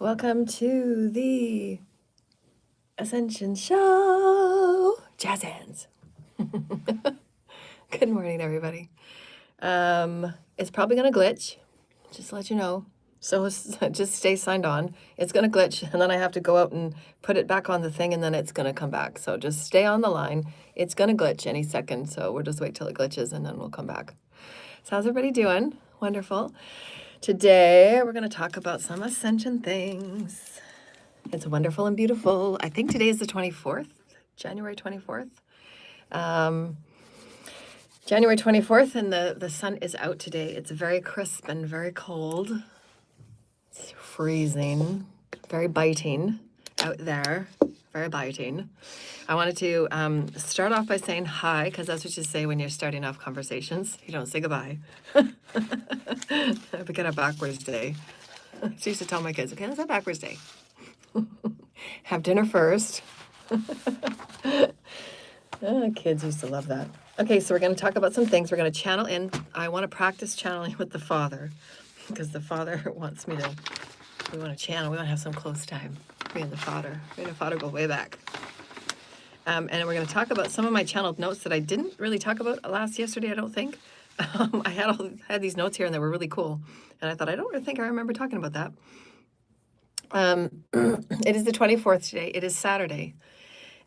Welcome to the Ascension Show. Jazz hands. Good morning, everybody. It's probably going to glitch, just to let you know. So just stay signed on. It's going to glitch, and then I have to go out and put it back on the thing, and then it's going to come back. So just stay on the line. It's going to glitch any second, so we'll just wait till it glitches, and then we'll come back. So how's everybody doing? Wonderful. Today, we're going to talk about some ascension things. It's wonderful and beautiful. I think today is the 24th, January 24th. January 24th, and the sun is out today. It's very crisp and very cold. It's freezing, very biting out there, very biting. I wanted to start off by saying hi, because that's what you say when you're starting off conversations. You don't say goodbye. I get a backwards day. I used to tell my kids, okay, that's a backwards day. Have dinner first. Kids used to love that. Okay, so we're going to talk about some things. We're going to channel in. I want to practice channeling with the Father, because the Father wants me to, we want to channel. We want to have some close time. Me and the Father. Me and the Father go way back. And we're going to talk about some of my channeled notes that I didn't really talk about yesterday, I don't think. I had these notes here, and they were really cool. And I thought, I don't really think I remember talking about that. It is the 24th today. It is Saturday.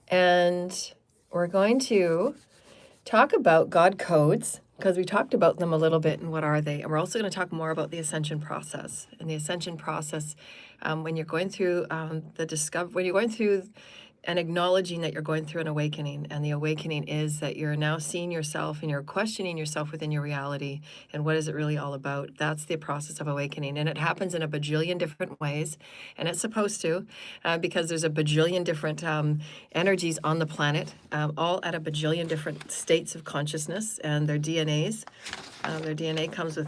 And we're going to talk about God codes, because we talked about them a little bit and what are they. And we're also going to talk more about the ascension process. And the ascension process, when you're going through when you're going through and acknowledging that you're going through an awakening, and the awakening is that you're now seeing yourself and you're questioning yourself within your reality, and what is it really all about? That's the process of awakening, and it happens in a bajillion different ways, and it's supposed to, because there's a bajillion different energies on the planet, all at a bajillion different states of consciousness, and their DNAs. Their DNA comes with,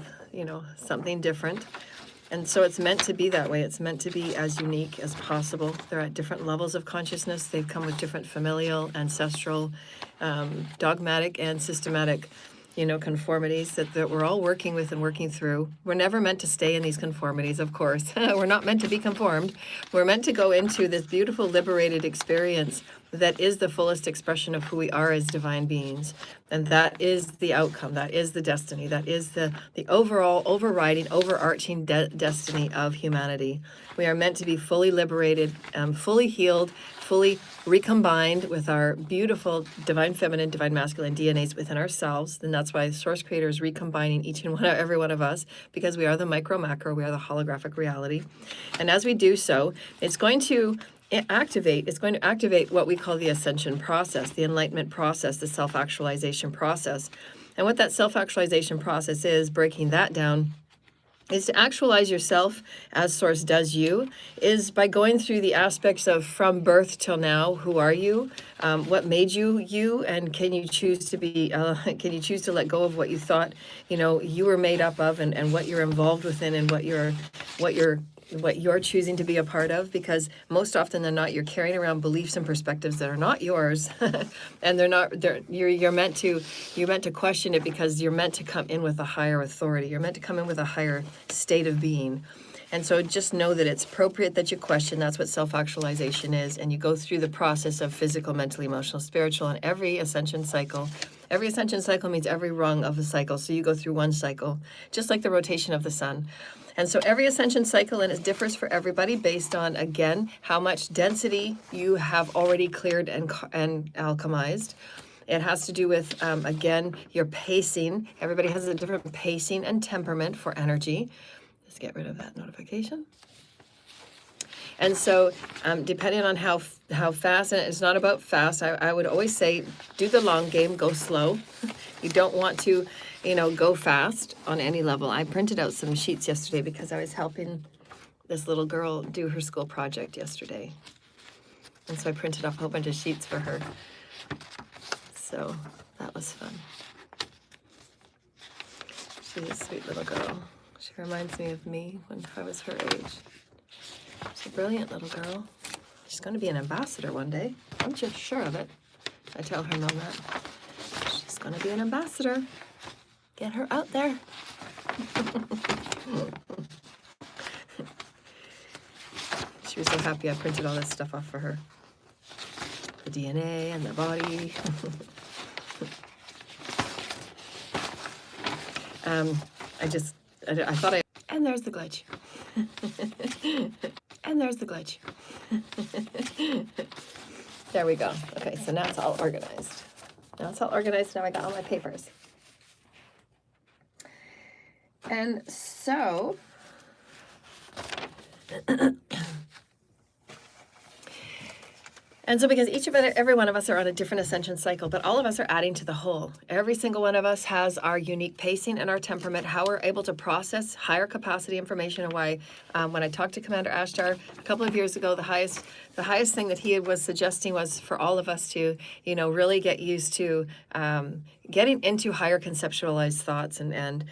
something different. And so it's meant to be that way. It's meant to be as unique as possible. They're at different levels of consciousness. They've come with different familial, ancestral, dogmatic, and systematic, conformities that we're all working with and working through. We're never meant to stay in these conformities, of course. We're not meant to be conformed. We're meant to go into this beautiful, liberated experience that is the fullest expression of who we are as divine beings. And that is the outcome. That is the destiny. That is the overall, overriding, overarching destiny of humanity. We are meant to be fully liberated, fully healed, fully recombined with our beautiful divine feminine, divine masculine DNAs within ourselves. And that's why Source Creator is recombining each and every one of us, because we are the micro macro, we are the holographic reality. And as we do so, it's going to activate what we call the ascension process, the enlightenment process, the self-actualization process. And what that self-actualization process is, breaking that down, is to actualize yourself as Source does you, is by going through the aspects of from birth till now. Who are you? What made you you? And can you choose to be? Can you choose to let go of what you thought you were made up of, and what you're involved within, and what you're choosing to be a part of? Because most often than not, you're carrying around beliefs and perspectives that are not yours, and you're meant to question it, because you're meant to come in with a higher authority. You're meant to come in with a higher state of being. And so just know that it's appropriate that you question. That's what self-actualization is. And you go through the process of physical, mental, emotional, spiritual, and every ascension cycle. Every ascension cycle means every rung of a cycle. So you go through one cycle, just like the rotation of the sun. And so every ascension cycle, and it differs for everybody based on, again, how much density you have already cleared and alchemized. It has to do with, again, your pacing. Everybody has a different pacing and temperament for energy. Let's get rid of that notification. And so depending on how fast, and it's not about fast, I would always say do the long game, go slow. You don't want to, go fast on any level. I printed out some sheets yesterday because I was helping this little girl do her school project yesterday. And so I printed off a whole bunch of sheets for her. So that was fun. She's a sweet little girl. She reminds me of me when I was her age. She's a brilliant little girl. She's going to be an ambassador one day. I'm just sure of it. I tell her mom that. She's going to be an ambassador. Get her out there. She was so happy I printed all this stuff off for her. The DNA and the body. I thought I... And there's the glitch. And there's the glitch. There we go. Okay, so now it's all organized. Now it's all organized. Now I got all my papers. And so... And so because every one of us are on a different ascension cycle, but all of us are adding to the whole. Every single one of us has our unique pacing and our temperament, how we're able to process higher capacity information, and why when I talked to Commander Ashtar a couple of years ago, the highest thing that he was suggesting was for all of us to, really get used to getting into higher conceptualized thoughts and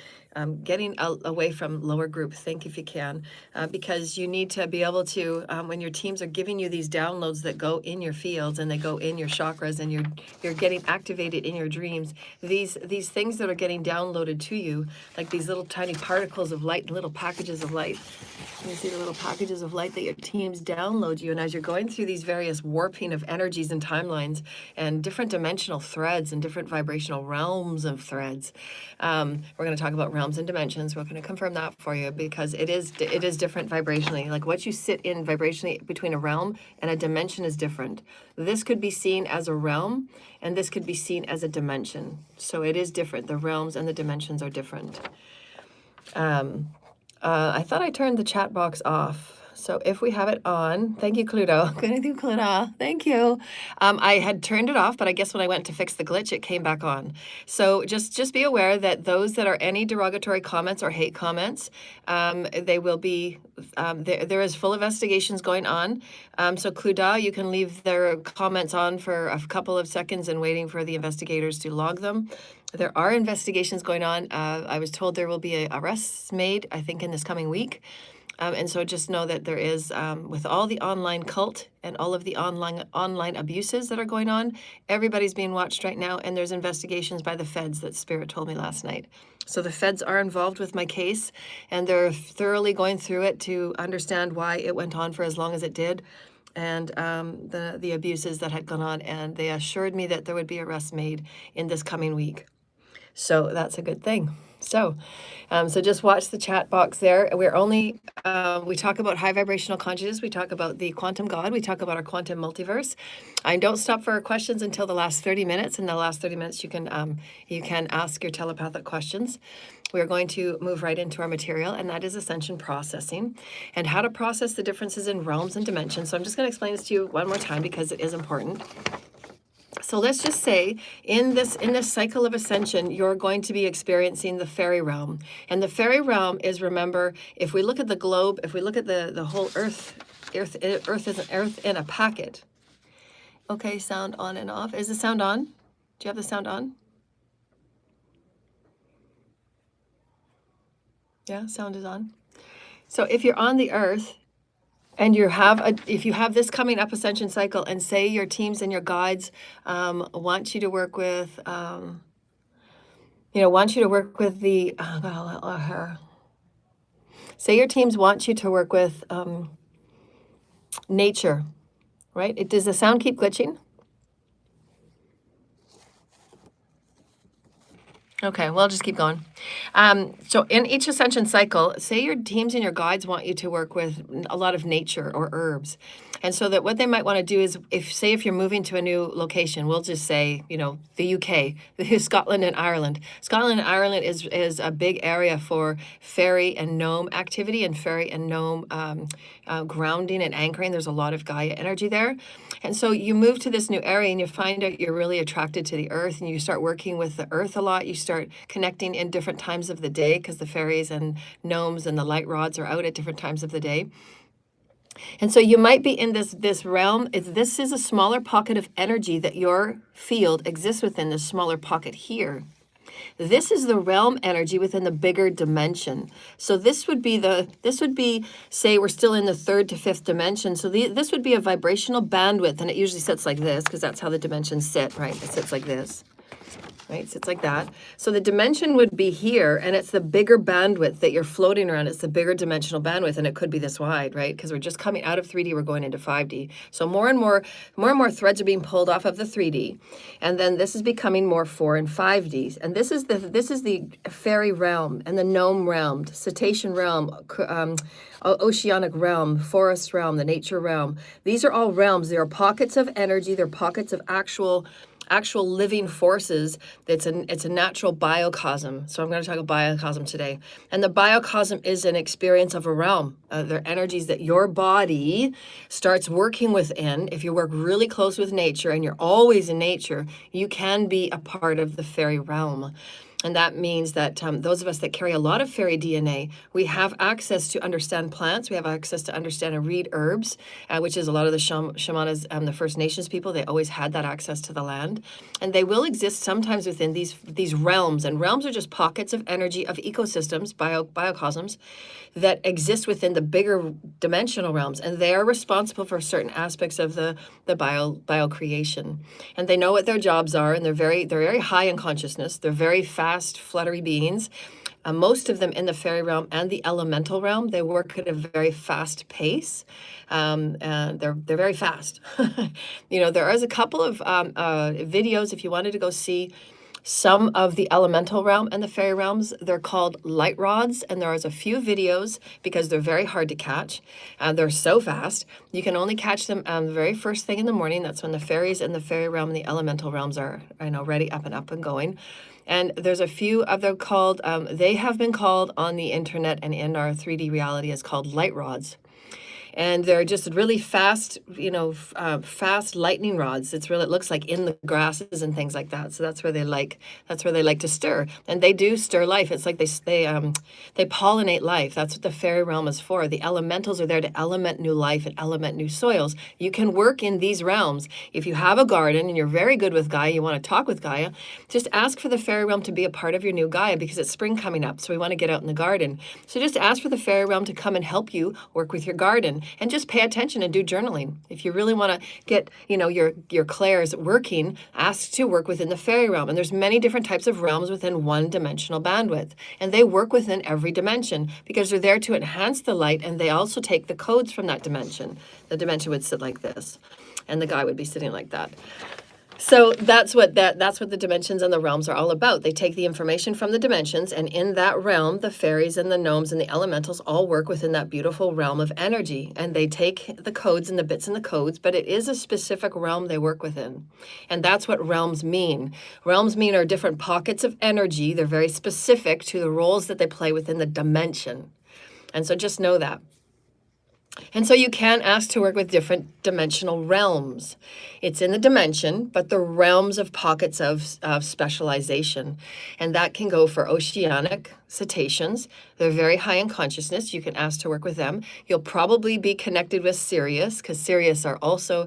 getting away from lower group think if you can, because you need to be able to, when your teams are giving you these downloads that go in your fields and they go in your chakras and you're getting activated in your dreams, these things that are getting downloaded to you, like these little tiny particles of light, little packages of light. You see the little packages of light that your teams download you, and as you're going through these various warping of energies and timelines and different dimensional threads and different vibrational realms of threads, we're going to talk about realms and dimensions. We're going to confirm that for you because it is different vibrationally. Like what you sit in vibrationally between a realm and a dimension is different. This could be seen as a realm, and this could be seen as a dimension. So it is different. The realms and the dimensions are different. I thought I turned the chat box off. So if we have it on, thank you, Cluedo. Thank you, Cluedo. Thank you. I had turned it off, but I guess when I went to fix the glitch, it came back on. So just be aware that those that are any derogatory comments or hate comments, they will be, there is full investigations going on. So Cluedo, you can leave their comments on for a couple of seconds and waiting for the investigators to log them. There are investigations going on. I was told there will be arrests made, I think, in this coming week. And so just know that there is, with all the online cult and all of the online abuses that are going on, everybody's being watched right now, and there's investigations by the feds that Spirit told me last night. So the feds are involved with my case, and they're thoroughly going through it to understand why it went on for as long as it did, and the abuses that had gone on, and they assured me that there would be arrests made in this coming week. So that's a good thing. So just watch the chat box there. We're only, we talk about high vibrational consciousness. We talk about the quantum God. We talk about our quantum multiverse. I don't stop for questions until the last 30 minutes. In the last 30 minutes, you can ask your telepathic questions. We're going to move right into our material, and that is ascension processing and how to process the differences in realms and dimensions. So I'm just going to explain this to you one more time because it is important. So let's just say in this cycle of ascension, you're going to be experiencing the fairy realm. And the fairy realm is, remember, if we look at the globe, if we look at the whole earth is an earth in a packet. Okay, sound on and off. Is the sound on? Do you have the sound on? Yeah, sound is on. So if you're on the earth, and if you have this coming up ascension cycle, and say your teams and your guides want you to work with, say your teams want you to work with nature, right? Does the sound keep glitching? Okay, well, I'll just keep going. So in each ascension cycle, say your teams and your guides want you to work with a lot of nature or herbs. And so that what they might want to do is, if you're moving to a new location, we'll just say, the UK, Scotland and Ireland. Scotland and Ireland is a big area for fairy and gnome activity and fairy and gnome grounding and anchoring. There's a lot of Gaia energy there. And so you move to this new area and you find out you're really attracted to the earth, and you start working with the earth a lot. You start connecting in different times of the day because the fairies and gnomes and the light rods are out at different times of the day. And so you might be in this realm. This is a smaller pocket of energy that your field exists within, this smaller pocket here. This is the realm energy within the bigger dimension. So this would be, say we're still in the 3rd to 5th dimension. So this would be a vibrational bandwidth, and it usually sits like this because that's how the dimensions sit, right? It sits like this. right? So it's like that. So the dimension would be here, and it's the bigger bandwidth that you're floating around. It's the bigger dimensional bandwidth, and it could be this wide, right? Because we're just coming out of 3D, we're going into 5D. So more and more threads are being pulled off of the 3D, and then this is becoming more 4 and 5D. And this is the fairy realm and the gnome realm, cetacean realm, oceanic realm, forest realm, the nature realm. These are all realms. They are pockets of energy. They're pockets of actual living forces. It's a natural biocosm. So I'm going to talk about biocosm today. And the biocosm is an experience of a realm. They're energies that your body starts working within. If you work really close with nature and you're always in nature, you can be a part of the fairy realm. And that means that those of us that carry a lot of fairy DNA, we have access to understand plants. We have access to understand and read herbs, which is a lot of the shamanas, the First Nations people. They always had that access to the land. And they will exist sometimes within these realms. And realms are just pockets of energy of ecosystems, biocosms, that exist within the bigger dimensional realms. And they are responsible for certain aspects of the bio creation. And they know what their jobs are, and they're very high in consciousness. They're very fast, fluttery beings. Most of them in the fairy realm and the elemental realm, they work at a very fast pace, and they're very fast. There is a couple of videos if you wanted to go see some of the elemental realm and the fairy realms. They're called light rods, and there is a few videos because they're very hard to catch. They're so fast. You can only catch them the very first thing in the morning. That's when the fairies and the fairy realm and the elemental realms are, ready up and going. And there's a few of them called, they have been called on the internet and in our 3D reality as called light rods. And they're just really fast, fast lightning rods. It looks like in the grasses and things like that. So that's where they like to stir, and they do stir life. It's like they pollinate life. That's what the fairy realm is for. The elementals are there to element new life and element new soils. You can work in these realms. If you have a garden and you're very good with Gaia, you want to talk with Gaia, just ask for the fairy realm to be a part of your new Gaia, because it's spring coming up. So we want to get out in the garden. So just ask for the fairy realm to come and help you work with your garden. And just pay attention and do journaling. If you really want to get, your clairs working, ask to work within the fairy realm. And there's many different types of realms within one dimensional bandwidth. And they work within every dimension because they're there to enhance the light, and they also take the codes from that dimension. The dimension would sit like this, and the guy would be sitting like that. So that's what the dimensions and the realms are all about. They take the information from the dimensions, and in that realm, the fairies and the gnomes and the elementals all work within that beautiful realm of energy. And they take the codes and the bits and the codes, but it is a specific realm they work within. And that's what realms mean. Realms mean are different pockets of energy. They're very specific to the roles that they play within the dimension. And so just know that. And so you can ask to work with different dimensional realms. It's in the dimension, but the realms of pockets of specialization. And that can go for oceanic cetaceans. They're very high in consciousness. You can ask to work with them. You'll probably be connected with Sirius, because Sirius are also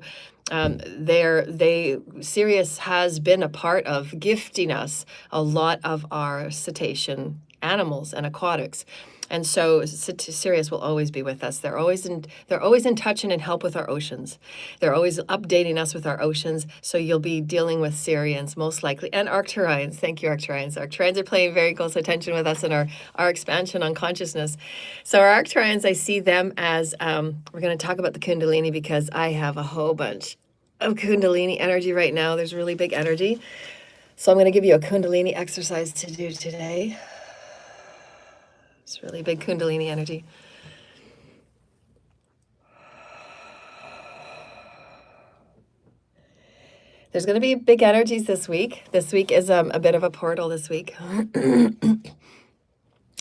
Sirius has been a part of gifting us a lot of our cetacean animals and aquatics. And so Sirius will always be with us. They're always in touch and in help with our oceans. They're always updating us with our oceans. So you'll be dealing with Sirians most likely, and Arcturians. Thank you, Arcturians. Arcturians are paying very close attention with us in our expansion on consciousness. So our Arcturians, I see them as, we're going to talk about the Kundalini, because I have a whole bunch of Kundalini energy right now. There's really big energy. So I'm going to give you a Kundalini exercise to do today. It's really big Kundalini energy. There's going to be big energies this week. This week is a bit of a portal this week.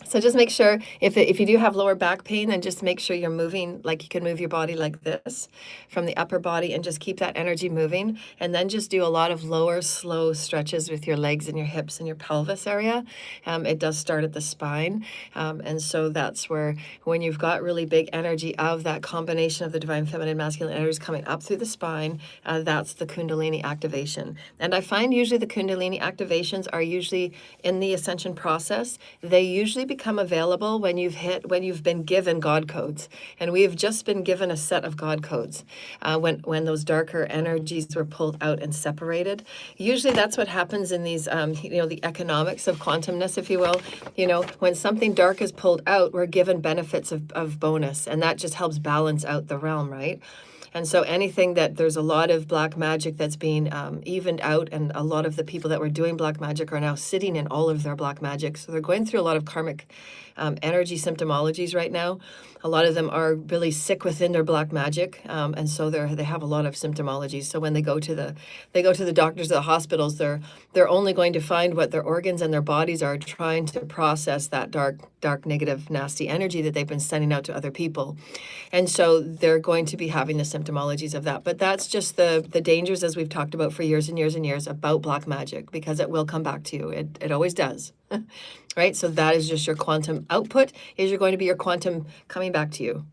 So just make sure, if you do have lower back pain, then just make sure you're moving, like you can move your body like this from the upper body, and just keep that energy moving. And then just do a lot of lower, slow stretches with your legs and your hips and your pelvis area. It does start at the spine. And so that's where, when you've got really big energy of that combination of the divine feminine masculine energies coming up through the spine, that's the Kundalini activation. And I find usually the Kundalini activations are usually in the ascension process. They usually become available when you've been given God codes. And we have just been given a set of God codes when those darker energies were pulled out and separated. Usually that's what happens in these, the economics of quantumness, if you will. When something dark is pulled out, we're given benefits of bonus, and that just helps balance out the realm, right? And so anything that there's a lot of black magic that's being evened out, and a lot of the people that were doing black magic are now sitting in all of their black magic. So they're going through a lot of karmic energy symptomologies right now. A lot of them are really sick within their black magic, and so they have a lot of symptomologies. So when they go to the doctors, the hospitals, they're only going to find what their organs and their bodies are trying to process that dark, negative, nasty energy that they've been sending out to other people. And so they're going to be having the symptomologies of that. But that's just the dangers, as we've talked about for years and years and years, about black magic, because it will come back to you. It always does. Right? So that is just your quantum output, is you're going to be your quantum coming back to you.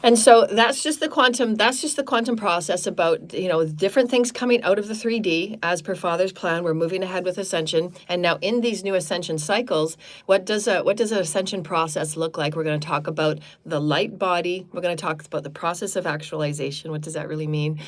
And so that's just the quantum process about, different things coming out of the 3D as per Father's plan. We're moving ahead with ascension. And now in these new ascension cycles, what does an ascension process look like? We're going to talk about the light body. We're going to talk about the process of actualization. What does that really mean?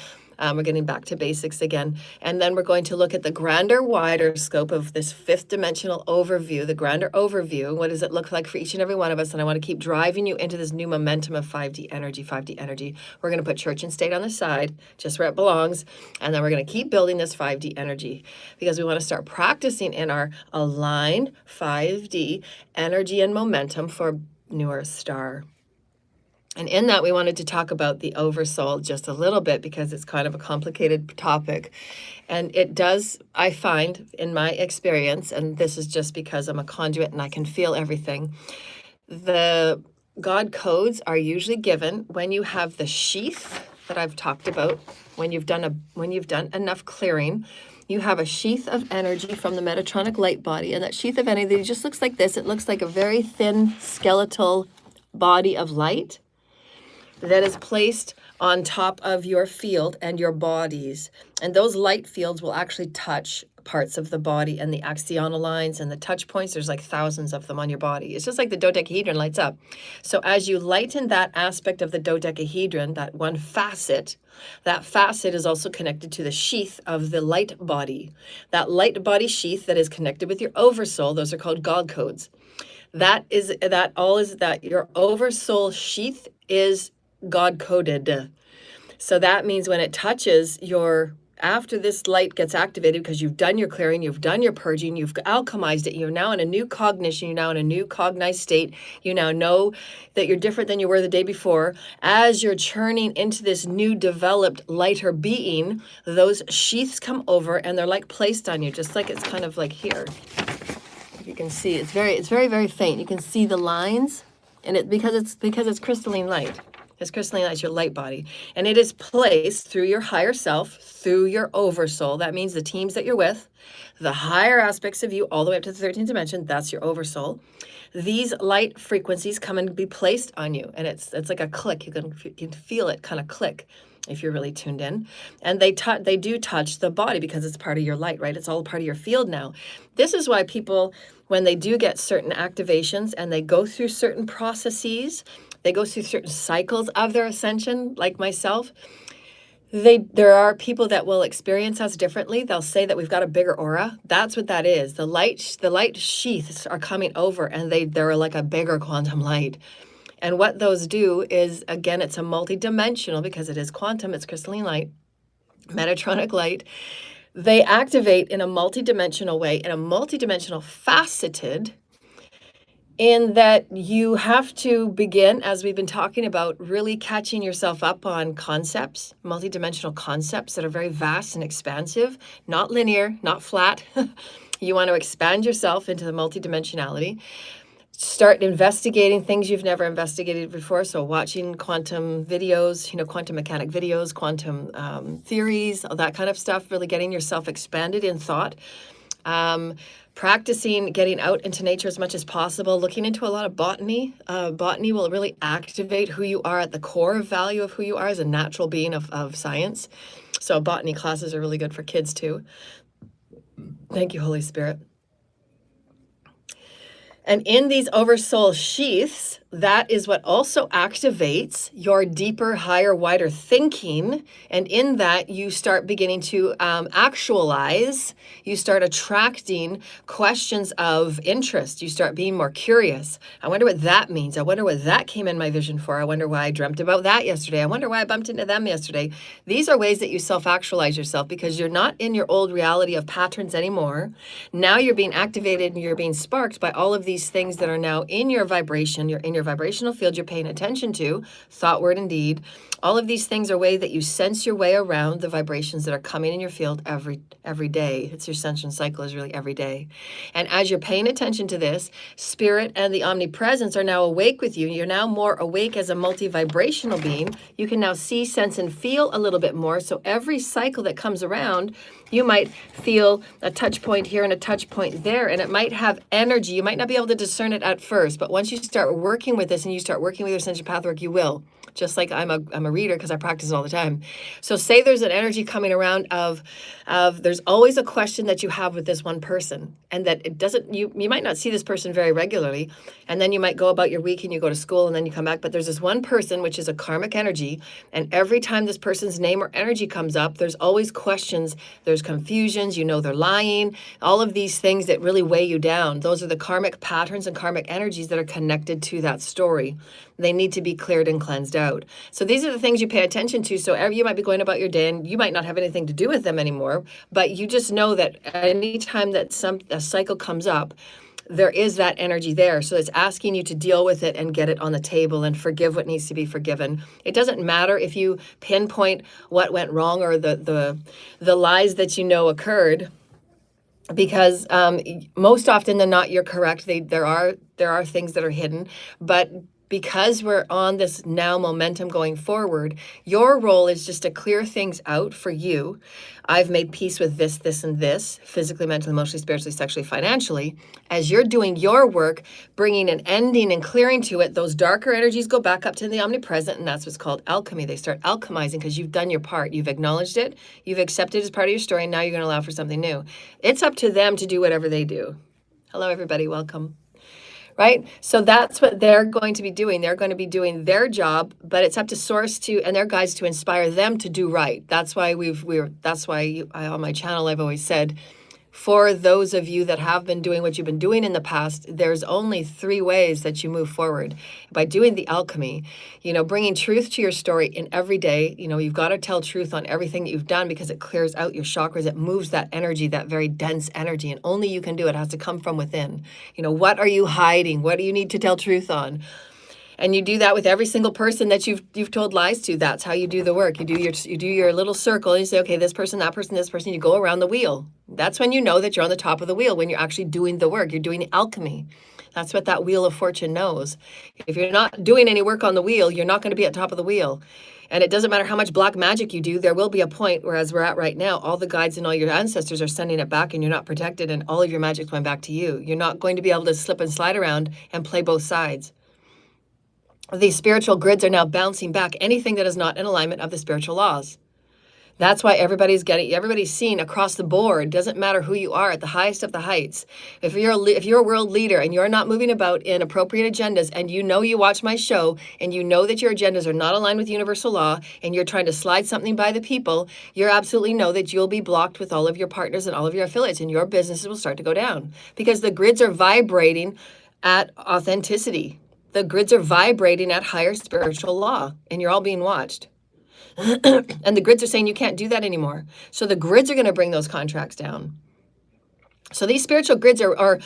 We're getting back to basics again. And then we're going to look at the grander, wider scope of this fifth dimensional overview, the grander overview. What does it look like for each and every one of us? And I want to keep driving you into this new momentum of 5D energy, 5D energy. We're going to put church and state on the side, just where it belongs. And then we're going to keep building this 5D energy, because we want to start practicing in our aligned 5D energy and momentum for Newer Star. And in that, we wanted to talk about the oversoul just a little bit, because it's kind of a complicated topic. And it does, I find, in my experience, and this is just because I'm a conduit and I can feel everything, the God codes are usually given when you have the sheath that I've talked about, when you've done enough clearing. You have a sheath of energy from the Metatronic light body, and that sheath of energy just looks like this. It looks like a very thin skeletal body of light that is placed on top of your field and your bodies. And those light fields will actually touch parts of the body and the axonal lines and the touch points. There's like thousands of them on your body. It's just like the dodecahedron lights up. So as you lighten that aspect of the dodecahedron, that one facet, that facet is also connected to the sheath of the light body. That light body sheath that is connected with your oversoul, those are called God codes. That your oversoul sheath is God coded. So that means when it touches after this light gets activated, because you've done your clearing, you've done your purging, you've alchemized it, you're now in a new cognition, you're now in a new cognized state, you now know that you're different than you were the day before. As you're churning into this new developed lighter being, those sheaths come over and they're like placed on you, just like it's kind of like here. You can see it's very, very faint. You can see the lines, and because it's crystalline light. It's crystalline light, your light body. And it is placed through your higher self, through your oversoul. That means the teams that you're with, the higher aspects of you, all the way up to the 13th dimension, that's your oversoul. These light frequencies come and be placed on you. And it's like a click. You can feel it kind of click if you're really tuned in. And they do touch the body, because it's part of your light, right? It's all part of your field now. This is why people, when they do get certain activations and they go through certain processes, they go through certain cycles of their ascension, like myself, there are people that will experience us differently. They'll say that we've got a bigger aura. That's what that is. The light sheaths are coming over, and they're like a bigger quantum light. And what those do is, again, it's a multi-dimensional, because it is quantum, it's crystalline light, Metatronic light. They activate in a multi-dimensional way, in a multi-dimensional faceted, in that you have to begin, as we've been talking about, really catching yourself up on concepts, multidimensional concepts that are very vast and expansive, not linear, not flat. You want to expand yourself into the multidimensionality. Start investigating things you've never investigated before. So watching quantum videos, quantum mechanic videos, quantum theories, all that kind of stuff, really getting yourself expanded in thought. Practicing getting out into nature as much as possible, looking into a lot of botany. Botany will really activate who you are at the core value of who you are as a natural being of science. So botany classes are really good for kids too. Thank you, Holy Spirit. And in these oversoul sheaths, that is what also activates your deeper, higher, wider thinking. And in that, you start beginning to actualize, you start attracting questions of interest. You start being more curious. I wonder what that means. I wonder what that came in my vision for. I wonder why I dreamt about that yesterday. I wonder why I bumped into them yesterday. These are ways that you self-actualize yourself because you're not in your old reality of patterns anymore. Now you're being activated and you're being sparked by all of these things that are now in your vibration. You're in your vibrational field you're paying attention to, thought, word, and deed. All of these things are way that you sense your way around the vibrations that are coming in your field every day. It's your ascension cycle is really every day. And as you're paying attention to this, spirit and the omnipresence are now awake with you. You're now more awake as a multi-vibrational being. You can now see, sense, and feel a little bit more. So every cycle that comes around, you might feel a touch point here and a touch point there, and it might have energy. You might not be able to discern it at first, but once you start working with this and you start working with your ascension pathwork, you will. Just like I'm a reader because I practice all the time. So say there's an energy coming around of there's always a question that you have with this one person, and that it doesn't, you might not see this person very regularly, and then you might go about your week and you go to school and then you come back, but there's this one person which is a karmic energy, and every time this person's name or energy comes up, there's always questions, there's confusions, you know they're lying, all of these things that really weigh you down. Those are the karmic patterns and karmic energies that are connected to that story. They need to be cleared and cleansed out. So these are the things you pay attention to. So you might be going about your day and you might not have anything to do with them anymore, but you just know that anytime that a cycle comes up, there is that energy there. So it's asking you to deal with it and get it on the table and forgive what needs to be forgiven. It doesn't matter if you pinpoint what went wrong or the lies that you know occurred, because most often than not, you're correct. There are things that are hidden, but because we're on this now momentum going forward, your role is just to clear things out for you. I've made peace with this, this, and this, physically, mentally, emotionally, spiritually, sexually, financially. As you're doing your work, bringing an ending and clearing to it, those darker energies go back up to the omnipresent, and that's what's called alchemy. They start alchemizing because you've done your part. You've acknowledged it. You've accepted it as part of your story, and now you're going to allow for something new. It's up to them to do whatever they do. Hello, everybody. Welcome. Right? So that's what they're going to be doing. They're going to be doing their job, but it's up to Source and their guides to inspire them to do right. That's why on my channel, I've always said, for those of you that have been doing what you've been doing in the past, there's only 3 ways that you move forward. By doing the alchemy, bringing truth to your story in every day. You've got to tell truth on everything that you've done because it clears out your chakras. It moves that energy, that very dense energy, and only you can do it. It has to come from within. What are you hiding? What do you need to tell truth on? And you do that with every single person that you've told lies to. That's how you do the work. You do your little circle and you say, okay, this person, that person, this person, you go around the wheel. That's when you know that you're on the top of the wheel, when you're actually doing the work. You're doing the alchemy. That's what that wheel of fortune knows. If you're not doing any work on the wheel, you're not going to be at top of the wheel. And it doesn't matter how much black magic you do, there will be a point where, as we're at right now, all the guides and all your ancestors are sending it back and you're not protected and all of your magic's going back to you. You're not going to be able to slip and slide around and play both sides. These spiritual grids are now bouncing back anything that is not in alignment of the spiritual laws. That's why everybody's seen across the board. Doesn't matter who you are at the highest of the heights. If you're a world leader and you're not moving about in appropriate agendas, and you watch my show and you know that your agendas are not aligned with universal law, and you're trying to slide something by the people, you absolutely know that you'll be blocked with all of your partners and all of your affiliates, and your businesses will start to go down because the grids are vibrating at authenticity. The grids are vibrating at higher spiritual law, and you're all being watched. And the grids are saying you can't do that anymore. So the grids are going to bring those contracts down. So these spiritual grids are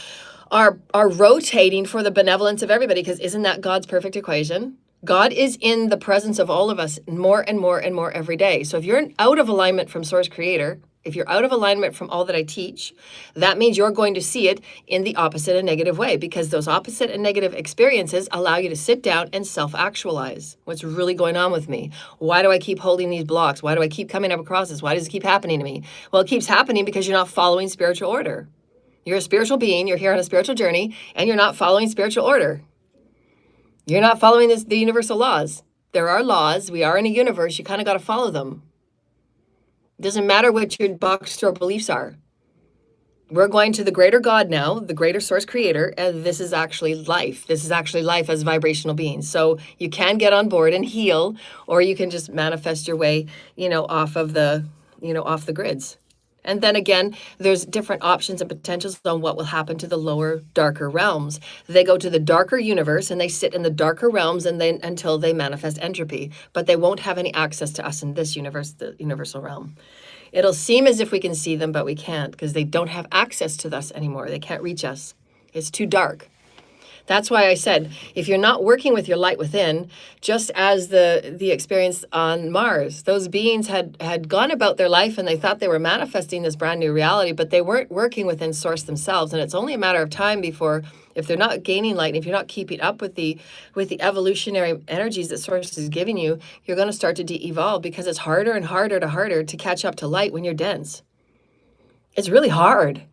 rotating for the benevolence of everybody, because isn't that God's perfect equation? God is in the presence of all of us more and more and more every day. So if you're out of alignment from Source Creator, if you're out of alignment from all that I teach, that means you're going to see it in the opposite and negative way, because those opposite and negative experiences allow you to sit down and self-actualize. What's really going on with me? Why do I keep holding these blocks? Why do I keep coming up across this? Why does it keep happening to me? Well, it keeps happening because you're not following spiritual order. You're a spiritual being, you're here on a spiritual journey, and you're not following spiritual order. You're not following the universal laws. There are laws. We are in a universe. You kind of got to follow them. It doesn't matter what your box store beliefs are. We're going to the greater God now, the greater source creator, and this is actually life. This is actually life as vibrational beings. So you can get on board and heal, or you can just manifest your way, off of off the grids. And then again, there's different options and potentials on what will happen to the lower, darker realms. They go to the darker universe and they sit in the darker realms and then until they manifest entropy, but they won't have any access to us in this universe, the universal realm. It'll seem as if we can see them, but we can't because they don't have access to us anymore. They can't reach us. It's too dark. That's why I said, if you're not working with your light within, just as the experience on Mars, those beings had gone about their life and they thought they were manifesting this brand new reality, but they weren't working within Source themselves. And it's only a matter of time before, if they're not gaining light, and if you're not keeping up with the evolutionary energies that Source is giving you, you're going to start to de-evolve because it's harder and harder to catch up to light when you're dense. It's really hard.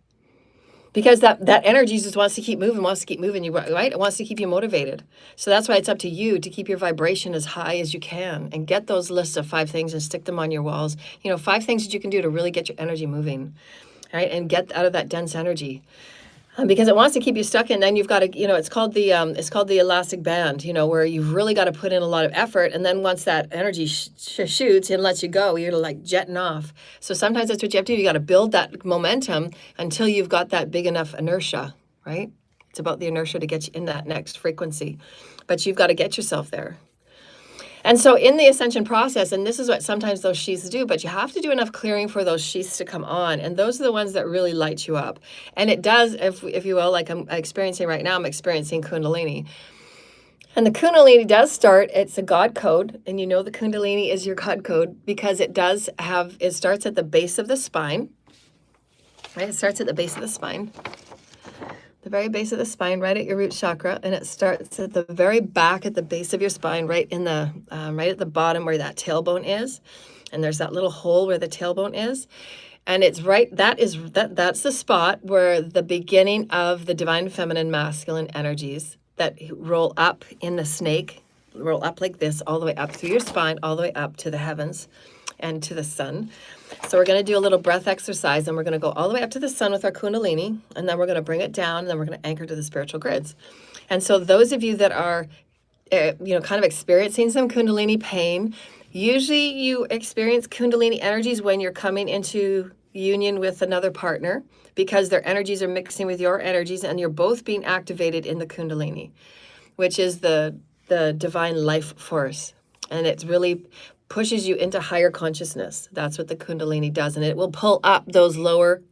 Because that energy just wants to keep moving, right? It wants to keep you motivated. So that's why it's up to you to keep your vibration as high as you can and get those lists of 5 things and stick them on your walls. 5 things that you can do to really get your energy moving, right? And get out of that dense energy. Because it wants to keep you stuck, and then you've got to, it's called the elastic band, where you've really got to put in a lot of effort, and then once that energy shoots and lets you go, you're like jetting off. So sometimes that's what you have to do. You got to build that momentum until you've got that big enough inertia, right? It's about the inertia to get you in that next frequency, but you've got to get yourself there. And so in the ascension process, and this is what sometimes those sheaths do, but you have to do enough clearing for those sheaths to come on. And those are the ones that really light you up. And it does, if you will, like I'm experiencing right now, I'm experiencing Kundalini. And the Kundalini does start, it's a God code. And the Kundalini is your God code because it starts at the base of the spine. Right? It starts at the base of the spine. The very base of the spine, right at your root chakra, and it starts at the very back at the base of your spine, right in the right at the bottom where that tailbone is, and there's that little hole where the tailbone is, and it's right. That's the spot where the beginning of the divine feminine masculine energies that roll up in the snake, roll up like this, all the way up through your spine, all the way up to the heavens, and to the sun. So we're going to do a little breath exercise, and we're going to go all the way up to the sun with our Kundalini, and then we're going to bring it down, and then we're going to anchor to the spiritual grids. And so those of you that are, kind of experiencing some Kundalini pain, usually you experience Kundalini energies when you're coming into union with another partner because their energies are mixing with your energies, and you're both being activated in the Kundalini, which is the divine life force. And it's really pushes you into higher consciousness. That's what the Kundalini does. And it will pull up those lower,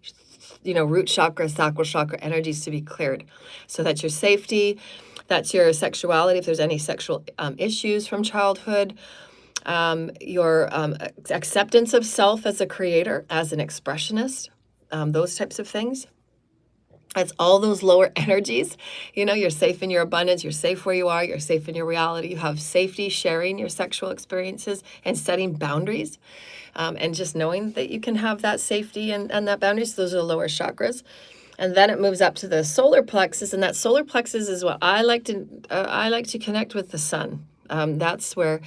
root chakra, sacral chakra energies to be cleared. So that's your safety, that's your sexuality, if there's any sexual issues from childhood, your acceptance of self as a creator, as an expressionist, those types of things. It's all those lower energies. You're safe in your abundance. You're safe where you are. You're safe in your reality. You have safety sharing your sexual experiences and setting boundaries, and just knowing that you can have that safety and that boundaries. Those are the lower chakras. And then it moves up to the solar plexus, and that solar plexus is what I like to connect with the sun. That's where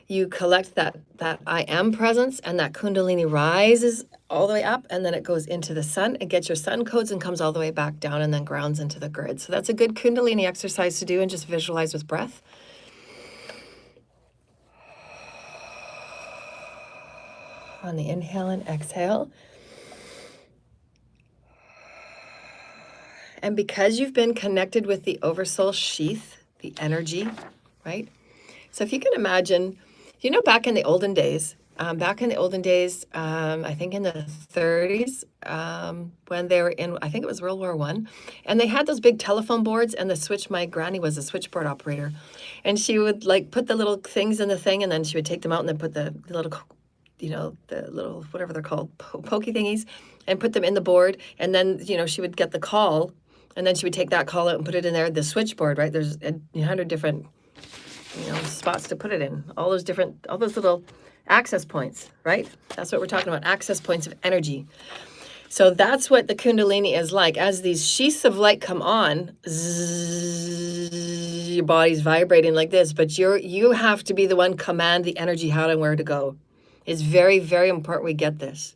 you collect that I am presence, and that Kundalini rises all the way up, and then it goes into the sun. It gets your sun codes and comes all the way back down and then grounds into the grid. So that's a good Kundalini exercise to do, and just visualize with breath. On the inhale and exhale. And because you've been connected with the oversoul sheath, the energy, right? So if you can imagine, back in the olden days, I think in the 30s, when they were in, I think it was World War I, and they had those big telephone boards, and my granny was a switchboard operator, and she would put the little things in the thing, and then she would take them out and then put the little, the little, whatever they're called, pokey thingies, and put them in the board, and then, she would get the call, and then she would take that call out and put it in there, the switchboard, right? There's 100 different, spots to put it in, all those little access points, right? That's what we're talking about, access points of energy. So that's what the Kundalini is like. As these sheaths of light come on, zzz, your body's vibrating like this, but you have to be the one command the energy how and where to go. It's very, very important we get this.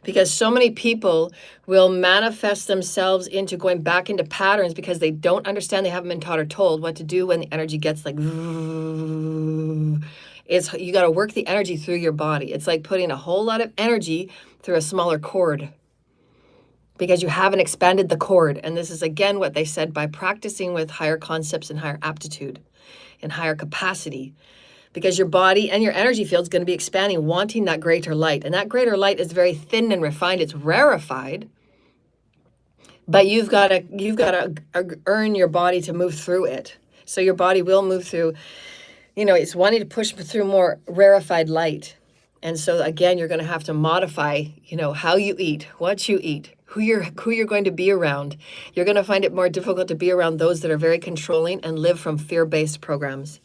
Because so many people will manifest themselves into going back into patterns because they don't understand, they haven't been taught or told what to do when the energy gets like, it's, you got to work the energy through your body. It's like putting a whole lot of energy through a smaller cord because you haven't expanded the cord. And this is again what they said, by practicing with higher concepts and higher aptitude and higher capacity, because your body and your energy field is going to be expanding, wanting that greater light. And that greater light is very thin and refined. It's rarefied, but you've got to earn your body to move through it. So your body will move through, it's wanting to push through more rarefied light. And so again, you're going to have to modify, how you eat, what you eat, who you're going to be around. You're going to find it more difficult to be around those that are very controlling and live from fear-based programs.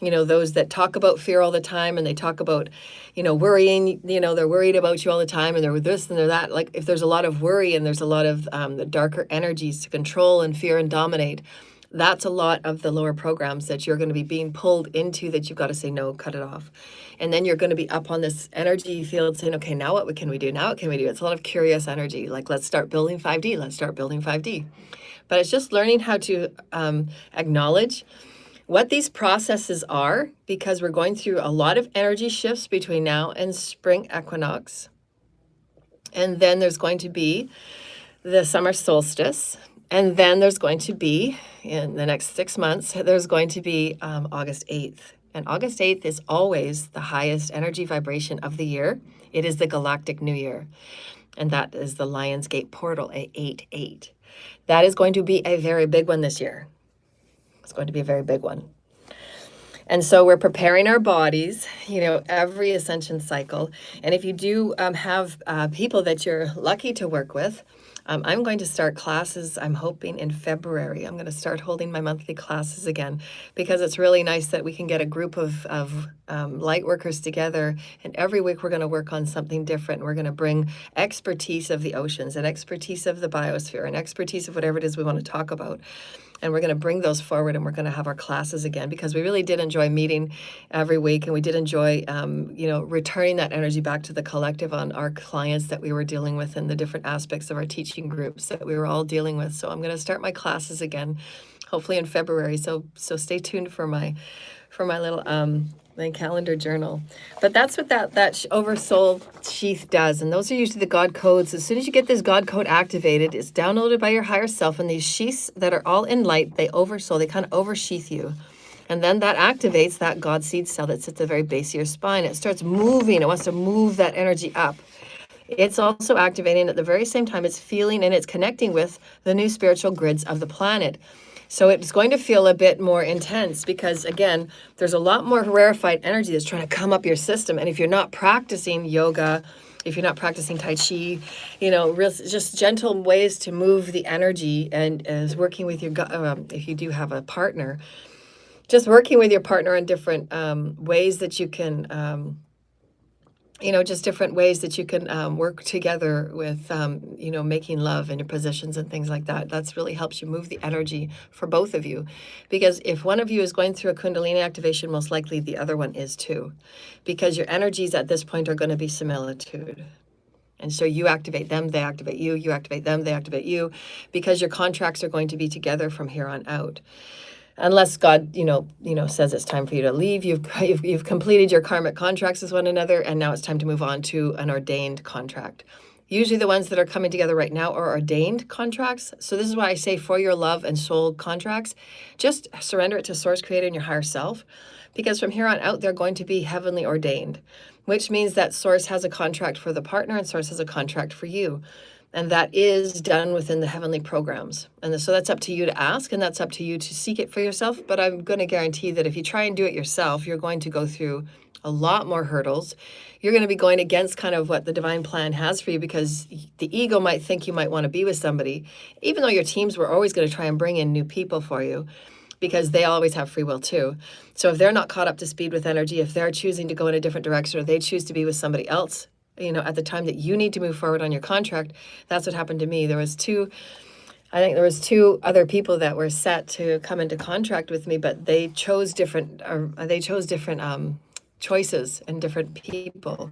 Those that talk about fear all the time, and they talk about, worrying, they're worried about you all the time, and they're this and they're that. Like, if there's a lot of worry and there's a lot of the darker energies to control and fear and dominate, that's a lot of the lower programs that you're going to be being pulled into, that you've got to say, no, cut it off. And then you're going to be up on this energy field saying, okay, now what can we do? Now what can we do? It's a lot of curious energy. Like, let's start building 5D. Let's start building 5D. But it's just learning how to acknowledge what these processes are, because we're going through a lot of energy shifts between now and spring equinox. And then there's going to be the summer solstice. And then there's going to be, in the next 6 months, there's going to be August 8th. And August 8th is always the highest energy vibration of the year. It is the Galactic New Year. And that is the Lionsgate portal at 8-8. That is going to be a very big one this year. It's going to be a very big one. And so we're preparing our bodies, every ascension cycle. And if you do have people that you're lucky to work with, I'm going to start classes, I'm hoping in February. I'm going to start holding my monthly classes again, because it's really nice that we can get a group of light workers together. And every week we're going to work on something different. We're going to bring expertise of the oceans and expertise of the biosphere and expertise of whatever it is we want to talk about. And we're going to bring those forward, and we're going to have our classes again, because we really did enjoy meeting every week. And we did enjoy, returning that energy back to the collective on our clients that we were dealing with, and the different aspects of our teaching groups that we were all dealing with. So I'm going to start my classes again, hopefully in February. So stay tuned for my little my calendar journal. But that's what that oversoul sheath does. And those are usually the God codes. As soon as you get this God code activated, it's downloaded by your higher self. And these sheaths that are all in light, they oversoul, they kind of oversheath you. And then that activates that God seed cell that sits at the very base of your spine. It starts moving. It wants to move that energy up. It's also activating at the very same time. It's feeling and it's connecting with the new spiritual grids of the planet. So it's going to feel a bit more intense, because again, there's a lot more rarefied energy that's trying to come up your system. And if you're not practicing yoga, if you're not practicing Tai Chi, just gentle ways to move the energy, and as working with your, if you do have a partner, just working with your partner on different ways that you can, just different ways that you can work together with, making love in your positions and things like that. That's really helps you move the energy for both of you. Because if one of you is going through a Kundalini activation, most likely the other one is too. Because your energies at this point are going to be similitude. And so you activate them, they activate you, you activate them, they activate you, because your contracts are going to be together from here on out. Unless God, says it's time for you to leave. You've completed your karmic contracts with one another, and now it's time to move on to an ordained contract. Usually the ones that are coming together right now are ordained contracts. So this is why I say, for your love and soul contracts, just surrender it to Source, Creator, and your higher self. Because from here on out, they're going to be heavenly ordained, which means that Source has a contract for the partner and Source has a contract for you. And that is done within the heavenly programs. And so that's up to you to ask, and that's up to you to seek it for yourself. But I'm going to guarantee that if you try and do it yourself, you're going to go through a lot more hurdles. You're going to be going against kind of what the divine plan has for you, because the ego might think you might want to be with somebody, even though your teams were always going to try and bring in new people for you, because they always have free will too. So if they're not caught up to speed with energy, if they're choosing to go in a different direction, or they choose to be with somebody else, at the time that you need to move forward on your contract. That's what happened to me. I think there was two other people that were set to come into contract with me, but they chose different choices and different people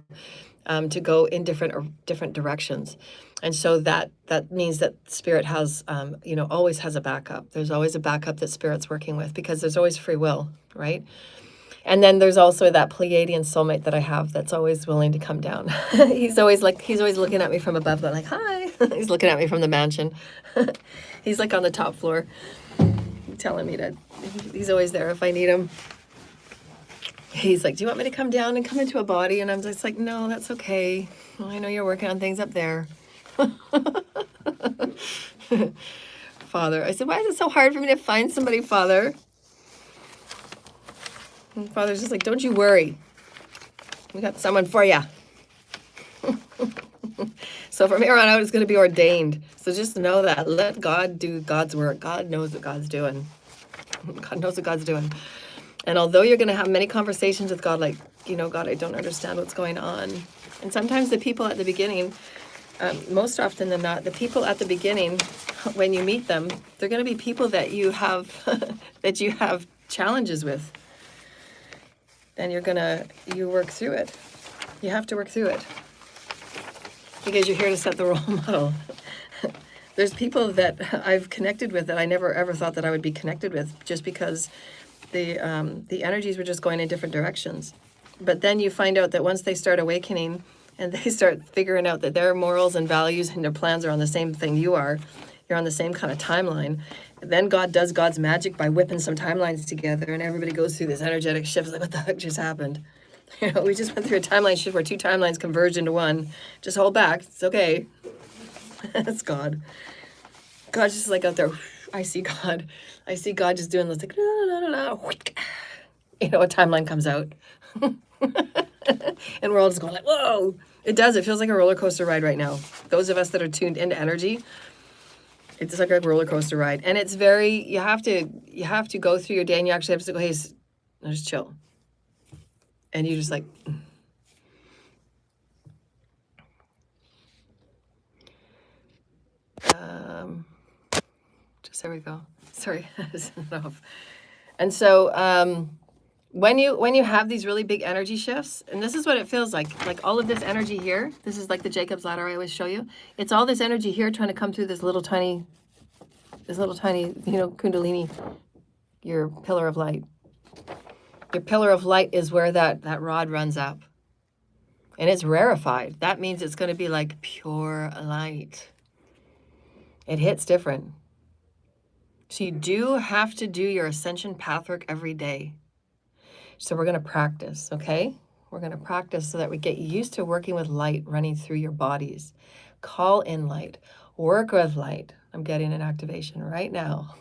to go in different directions. And so that means that Spirit has, always has a backup. There's always a backup that Spirit's working with, because there's always free will, right? And then there's also that Pleiadian soulmate that I have that's always willing to come down. He's always looking at me from above, going like, hi. He's looking at me from the mansion. He's like on the top floor telling me he's always there if I need him. He's like, do you want me to come down and come into a body? And I'm just like, no, that's okay. Well, I know you're working on things up there. Father, I said, why is it so hard for me to find somebody, Father? And Father's just like, don't you worry. We got someone for you. So from here on out, it's going to be ordained. So just know that. Let God do God's work. God knows what God's doing. God knows what God's doing. And although you're going to have many conversations with God, like, God, I don't understand what's going on. And sometimes the people at the beginning, most often than not, the people at the beginning, when you meet them, they're going to be people that you have that you have challenges with. And you work through it. You have to work through it, because you're here to set the role model. There's people that I've connected with that I never ever thought that I would be connected with, just because the energies were just going in different directions. But then you find out that once they start awakening and they start figuring out that their morals and values and their plans are on the same thing you're on the same kind of timeline. Then God does God's magic by whipping some timelines together, and everybody goes through this energetic shift. Like, what the heck just happened? We just went through a timeline shift where two timelines converged into one. Just hold back. It's okay. That's God. God's just like out there. I see God. I see God just doing this, like, a timeline comes out. And we're all just going like, whoa. It does. It feels like a roller coaster ride right now. Those of us that are tuned into energy, it's like a roller coaster ride. And it's you have to go through your day, and you actually have to go, hey, just chill. And you just like, there we go. Sorry. And so, when you have these really big energy shifts, and this is what it feels like all of this energy here, this is like the Jacob's ladder I always show you. It's all this energy here trying to come through this little tiny, Kundalini, your pillar of light. Your pillar of light is where that rod runs up. And it's rarefied. That means it's going to be like pure light. It hits different. So you do have to do your ascension path work every day. So we're going to practice, okay? We're going to practice so that we get used to working with light running through your bodies. Call in light. Work with light. I'm getting an activation right now.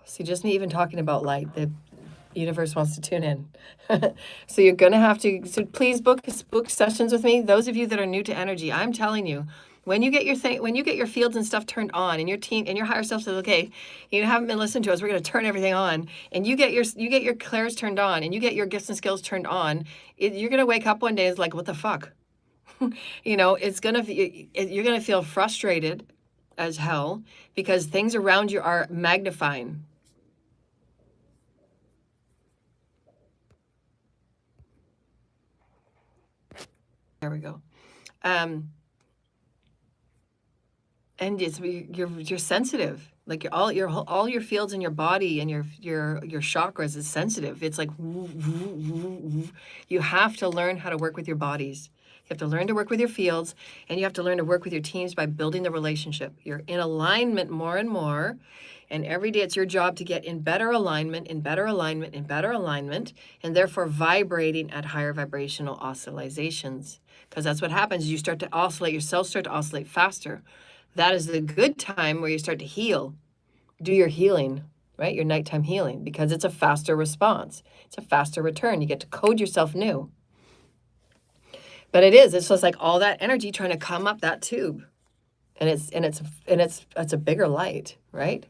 See, just me even talking about light, the universe wants to tune in. So you're going to have to, so please book sessions with me. Those of you that are new to energy, I'm telling you, when you get your fields and stuff turned on, and your team and your higher self says, okay, you haven't been listening to us, we're going to turn everything on, and you get your clairs turned on, and you get your gifts and skills turned on, you're going to wake up one day and it's like, what the fuck? You're going to feel frustrated as hell, because things around you are magnifying. There we go. And you're sensitive. Like all your fields in your body and your chakras is sensitive. It's like you have to learn how to work with your bodies. You have to learn to work with your fields, and you have to learn to work with your teams by building the relationship. You're in alignment more and more, and every day it's your job to get in better alignment, and therefore vibrating at higher vibrational oscillations. Because that's what happens. You start to oscillate, your cells start to oscillate faster. That is the good time where you start to heal. Do your healing, right? Your nighttime healing, because it's a faster response. It's a faster return. You get to code yourself new. But it's just like all that energy trying to come up that tube. And it's a bigger light, right?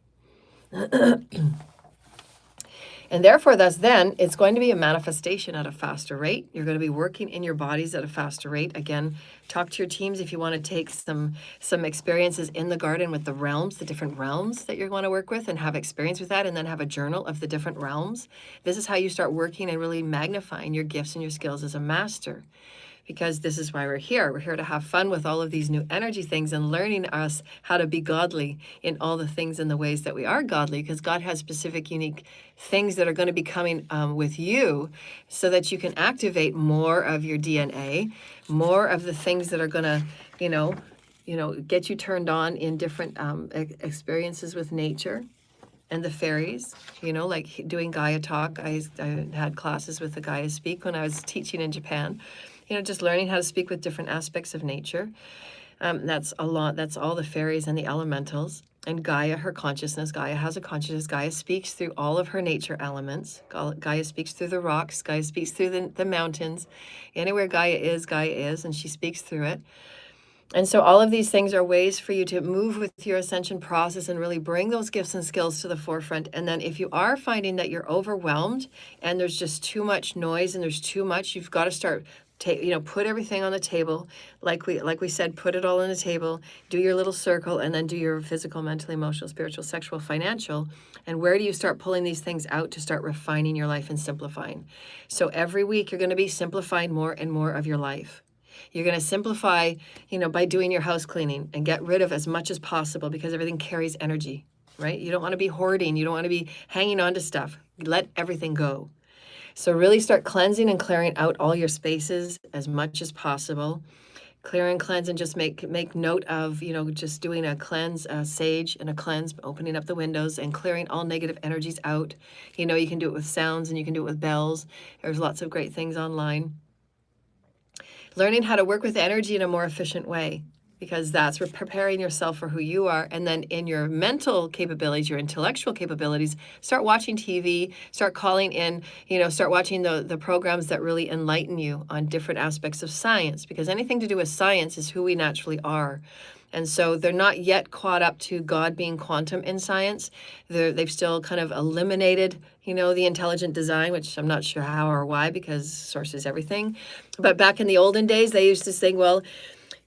And therefore, thus then, it's going to be a manifestation at a faster rate. You're going to be working in your bodies at a faster rate. Again, talk to your teams if you want to take some experiences in the garden with the realms, the different realms that you want to work with, and have experience with that, and then have a journal of the different realms. This is how you start working and really magnifying your gifts and your skills as a master. Because this is why we're here. We're here to have fun with all of these new energy things and learning us how to be godly in all the things and the ways that we are godly, because God has specific, unique things that are going to be coming with you so that you can activate more of your DNA, more of the things that are going to, get you turned on in different experiences with nature and the fairies, like doing Gaia talk. I had classes with the Gaia Speak when I was teaching in Japan. Just learning how to speak with different aspects of nature. That's a lot. That's all the fairies and the elementals. And Gaia, her consciousness. Gaia has a consciousness. Gaia speaks through all of her nature elements. Gaia speaks through the rocks. Gaia speaks through the mountains. Anywhere Gaia is, and she speaks through it. And so all of these things are ways for you to move with your ascension process and really bring those gifts and skills to the forefront. And then if you are finding that you're overwhelmed and there's just too much noise and there's too much, you've got to start put everything on the table. Like we said, put it all on the table, do your little circle, and then do your physical, mental, emotional, spiritual, sexual, financial. And where do you start pulling these things out to start refining your life and simplifying? So every week you're going to be simplifying more and more of your life. You're going to simplify, by doing your house cleaning and get rid of as much as possible, because everything carries energy, right? You don't want to be hoarding. You don't want to be hanging on to stuff. Let everything go. So really start cleansing and clearing out all your spaces as much as possible. Clear and cleanse, and just make note of, just doing a cleanse, a sage and a cleanse, opening up the windows and clearing all negative energies out. You can do it with sounds and you can do it with bells. There's lots of great things online. Learning how to work with energy in a more efficient way, because that's preparing yourself for who you are. And then in your mental capabilities, your intellectual capabilities, start watching TV, start calling in, start watching the programs that really enlighten you on different aspects of science, because anything to do with science is who we naturally are. And so they're not yet caught up to God being quantum in science. They've still kind of eliminated, the intelligent design, which I'm not sure how or why, because source is everything. But back in the olden days, they used to think, well,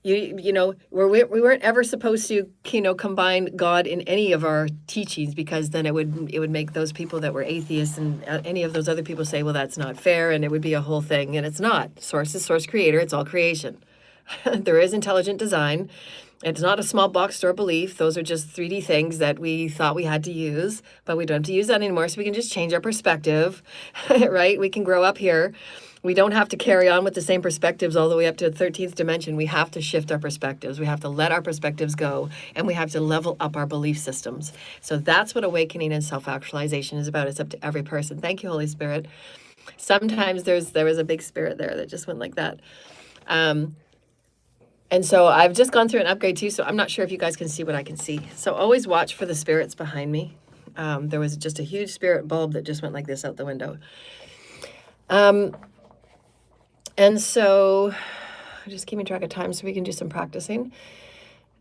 we weren't ever supposed to, combine God in any of our teachings, because then it would make those people that were atheists and any of those other people say, well, that's not fair, and it would be a whole thing. And it's not. Source is source creator. It's all creation. There is intelligent design. It's not a small box store belief. Those are just 3D things that we thought we had to use, but we don't have to use that anymore. So we can just change our perspective, right? We can grow up here. We don't have to carry on with the same perspectives all the way up to the 13th dimension. We have to shift our perspectives. We have to let our perspectives go, and we have to level up our belief systems. So that's what awakening and self-actualization is about. It's up to every person. Thank you, Holy Spirit. Sometimes there was a big spirit there that just went like that. And so I've just gone through an upgrade too, so I'm not sure if you guys can see what I can see. So always watch for the spirits behind me. There was just a huge spirit bulb that just went like this out the window. And so just keeping track of time so we can do some practicing.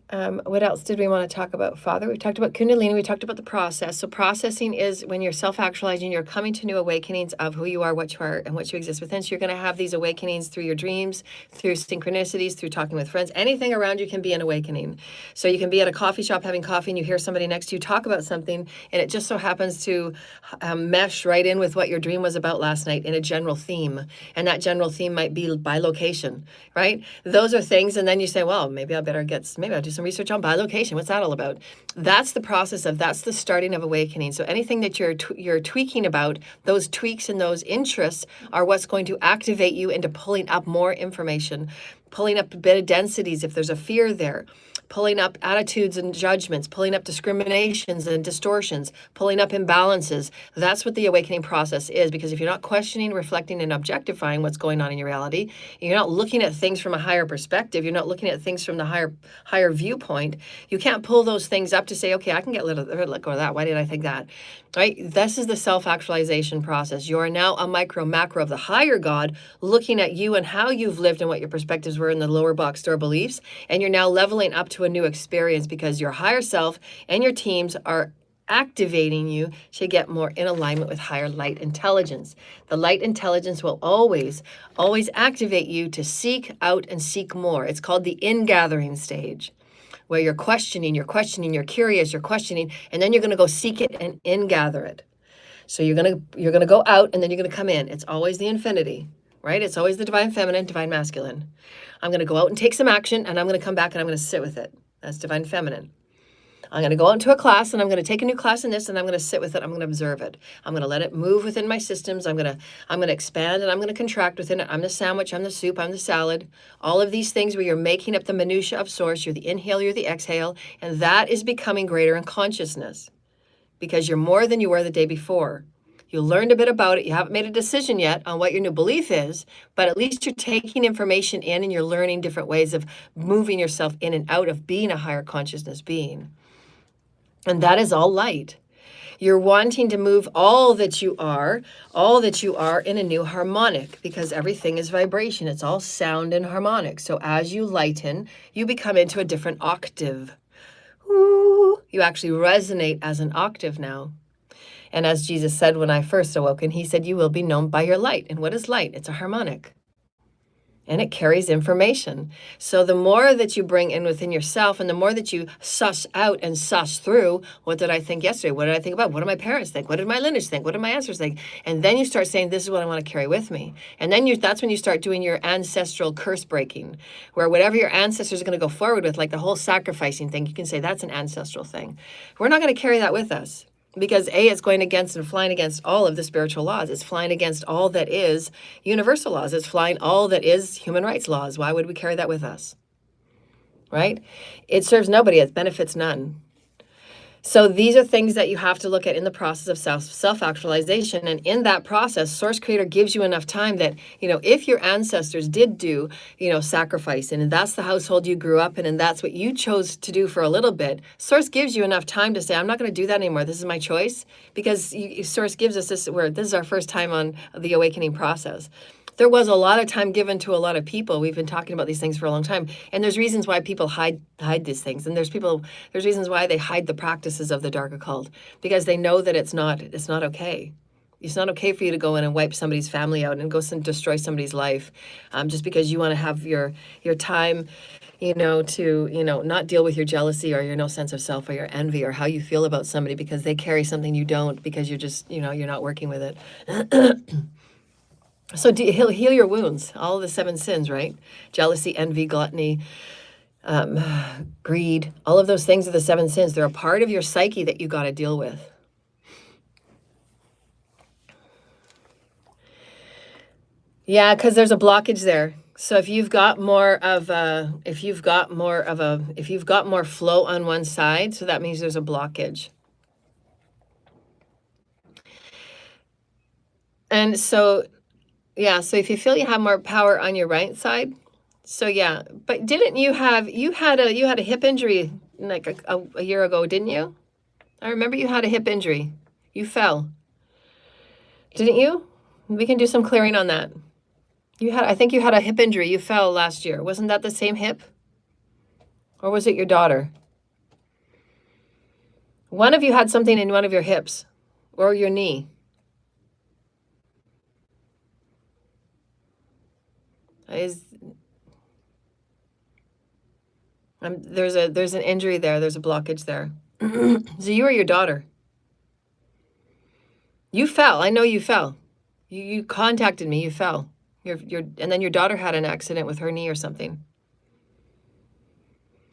What else did we want to talk about, Father? We talked about Kundalini. We talked about the process. So processing is when you're self-actualizing, you're coming to new awakenings of who you are, what you are, and what you exist within. So you're going to have these awakenings through your dreams, through synchronicities, through talking with friends. Anything around you can be an awakening. So you can be at a coffee shop having coffee and you hear somebody next to you talk about something, and it just so happens to mesh right in with what your dream was about last night in a general theme. And that general theme might be by location, right? Those are things. And then you say, well, maybe I'll do some research on bilocation. What's that all about? That's the process that's the starting of awakening. So anything that you're tweaking about, those tweaks and those interests are what's going to activate you into pulling up more information, pulling up a bit of densities if there's a fear there, pulling up attitudes and judgments, pulling up discriminations and distortions, pulling up imbalances. That's what the awakening process is, because if you're not questioning, reflecting, and objectifying what's going on in your reality, you're not looking at things from a higher perspective, you're not looking at things from the higher viewpoint, you can't pull those things up to say, okay, I can let go of that. Why did I think that? Right? This is the self-actualization process. You are now a micro, macro of the higher God, looking at you and how you've lived and what your perspectives were in the lower box store beliefs, and you're now leveling up to a new experience, because your higher self and your teams are activating you to get more in alignment with higher light intelligence. The light intelligence will always, always activate you to seek out and seek more. It's called the ingathering stage, where you're questioning, you're curious, you're questioning, and then you're going to go seek it and ingather it. So you're going to go out and then you're going to come in. It's always the infinity, right? It's always the divine feminine, divine masculine. I'm going to go out and take some action, and I'm going to come back and I'm going to sit with it. That's divine feminine. I'm going to go out into a class, and I'm going to take a new class in this, and I'm going to sit with it. I'm going to observe it. I'm going to let it move within my systems. I'm going to expand, and I'm going to contract within it. I'm the sandwich, I'm the soup, I'm the salad. All of these things where you're making up the minutia of source. You're the inhale, you're the exhale, and that is becoming greater in consciousness, because you're more than you were the day before. You learned a bit about it. You haven't made a decision yet on what your new belief is, but at least you're taking information in and you're learning different ways of moving yourself in and out of being a higher consciousness being. And that is all light. You're wanting to move all that you are in a new harmonic, because everything is vibration. It's all sound and harmonic. So as you lighten, you become into a different octave. Ooh, you actually resonate as an octave now. And as Jesus said when I first awoken, he said, you will be known by your light. And what is light? It's a harmonic. And it carries information. So the more that you bring in within yourself, and the more that you suss out and suss through, what did I think yesterday? What did I think about? What did my parents think? What did my lineage think? What did my ancestors think? And then you start saying, this is what I want to carry with me. And then that's when you start doing your ancestral curse breaking, where whatever your ancestors are going to go forward with, like the whole sacrificing thing, you can say that's an ancestral thing. We're not going to carry that with us. Because it's going against and flying against all of the spiritual laws. It's flying against all that is universal laws. It's flying all that is human rights laws. Why would we carry that with us? Right? It serves nobody. It benefits none. So these are things that you have to look at in the process of self-actualization. And in that process, Source Creator gives you enough time that, if your ancestors did do, sacrifice, and that's the household you grew up in, and that's what you chose to do for a little bit, Source gives you enough time to say, I'm not going to do that anymore. This is my choice. Because Source gives us this, where this is our first time on the awakening process. There was a lot of time given to a lot of people. We've been talking about these things for a long time. And there's reasons why people hide these things. And there's reasons why they hide the practices of the dark occult, because they know that it's not okay. It's not okay for you to go in and wipe somebody's family out and go and destroy somebody's life, just because you want to have your time, to, not deal with your jealousy or your no sense of self or your envy or how you feel about somebody because they carry something you don't, because you're just, you're not working with it. So he'll heal your wounds, all the 7 sins, right? Jealousy, envy, gluttony, greed, all of those things are the 7 sins. They're a part of your psyche that you got to deal with. Yeah, because there's a blockage there. So if you've got more flow on one side, so that means there's a blockage. And so, yeah, so if you feel you have more power on your right side, so yeah, but didn't you had a hip injury like a year ago, didn't you? I remember you had a hip injury. You fell. Didn't you? We can do some clearing on that. I think you had a hip injury. You fell last year. Wasn't that the same hip? Or was it your daughter? One of you had something in one of your hips or your knee. There's an injury there. There's a blockage there. So you or your daughter? You fell. I know you fell. You contacted me. You fell. And then your daughter had an accident with her knee or something.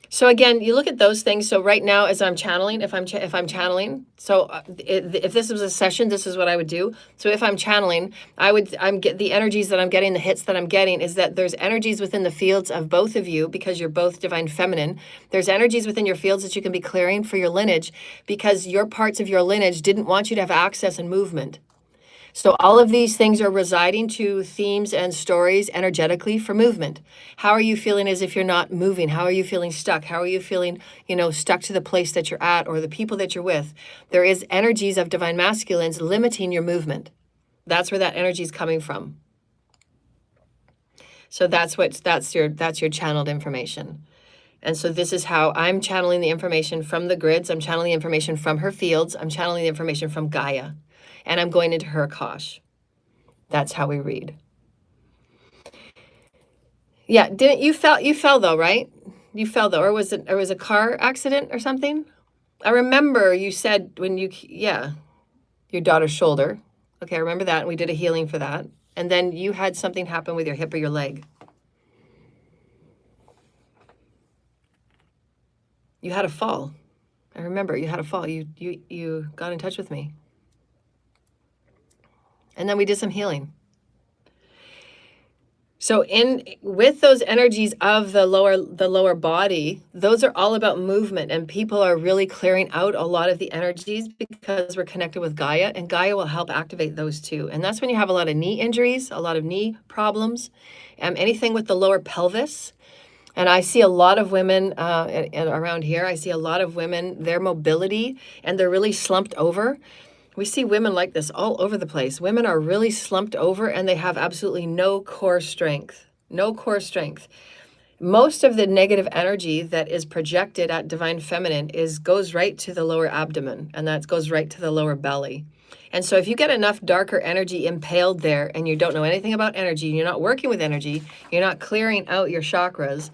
So again, you look at those things. So right now, as I'm channeling, if I'm channeling, so if this was a session, this is what I would do. So if I'm channeling, I'm get the energies that I'm getting, the hits that I'm getting is that there's energies within the fields of both of you, because you're both divine feminine. There's energies within your fields that you can be clearing for your lineage, because your parts of your lineage didn't want you to have access and movement. So all of these things are residing to themes and stories energetically for movement. How are you feeling as if you're not moving? How are you feeling stuck? How are you feeling, stuck to the place that you're at or the people that you're with? There is energies of divine masculines limiting your movement. That's where that energy is coming from. So that's your channeled information. And so this is how I'm channeling the information from the grids. I'm channeling the information from her fields. I'm channeling the information from Gaia. And I'm going into her Akash. That's how we read. Yeah, didn't you fell though, right? You fell though, or was a car accident or something? I remember you said when your daughter's shoulder. Okay, I remember that, and we did a healing for that. And then you had something happen with your hip or your leg. You had a fall. I remember you had a fall. You got in touch with me. And then we did some healing. So with those energies of the lower body, those are all about movement, and people are really clearing out a lot of the energies because we're connected with Gaia, and Gaia will help activate those too. And that's when you have a lot of knee injuries, a lot of knee problems, anything with the lower pelvis. And I see a lot of women around here. I see a lot of women, their mobility, and they're really slumped over. We see women like this all over the place. Women are really slumped over and they have absolutely no core strength. No core strength. Most of the negative energy that is projected at Divine Feminine goes right to the lower abdomen, and that goes right to the lower belly. And so if you get enough darker energy impaled there and you don't know anything about energy, you're not working with energy, you're not clearing out your chakras,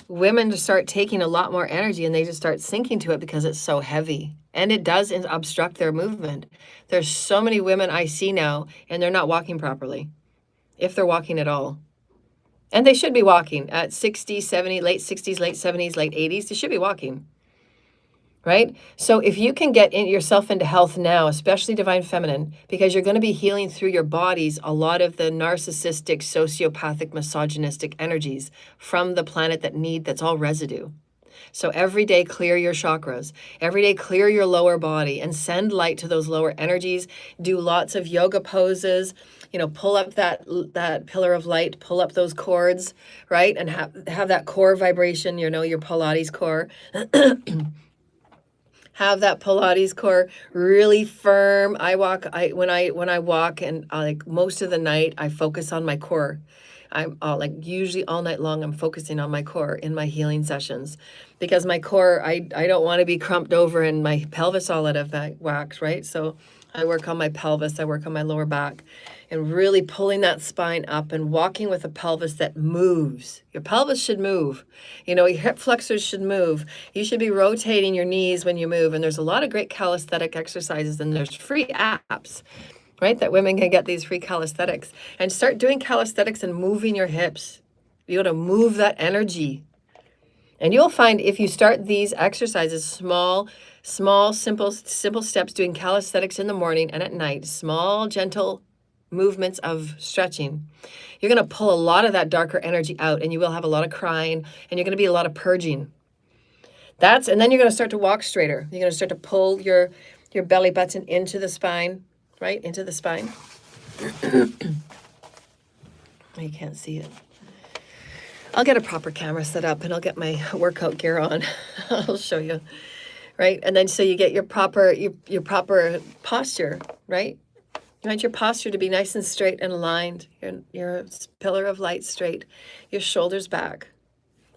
women just start taking a lot more energy and they just start sinking to it because it's so heavy. And it does obstruct their movement. There's so many women I see now, and they're not walking properly, if they're walking at all. And they should be walking at 60, 70, late 60s, late 70s, late 80s. They should be walking, right? So if you can get yourself into health now, especially Divine Feminine, because you're going to be healing through your bodies a lot of the narcissistic, sociopathic, misogynistic energies from the planet that's all residue. So every day, clear your chakras. Every day, clear your lower body and send light to those lower energies. Do lots of yoga poses. Pull up that pillar of light. Pull up those cords, right? And have that core vibration. Your Pilates core. Have that Pilates core really firm. When I walk, and like most of the night, I focus on my core. I'm usually all night long, I'm focusing on my core in my healing sessions, because my core, I don't want to be crumped over and my pelvis all out of whack, right? So I work on my pelvis, I work on my lower back, and really pulling that spine up and walking with a pelvis that moves. Your pelvis should move. Your hip flexors should move. You should be rotating your knees when you move. And there's a lot of great calisthenic exercises, and there's free apps, right, that women can get these free calisthenics, and start doing calisthenics and moving your hips. You got to move that energy. And you'll find if you start these exercises, small, simple steps, doing calisthenics in the morning and at night, small, gentle movements of stretching, you're going to pull a lot of that darker energy out, and you will have a lot of crying, and you're going to be a lot of purging. And then you're going to start to walk straighter. You're going to start to pull your belly button into the spine, right? Into the spine. You can't see it. I'll get a proper camera set up and I'll get my workout gear on. I'll show you, right? And then so you get your proper posture, right? You want your posture to be nice and straight and aligned. Your pillar of light straight. Your shoulders back,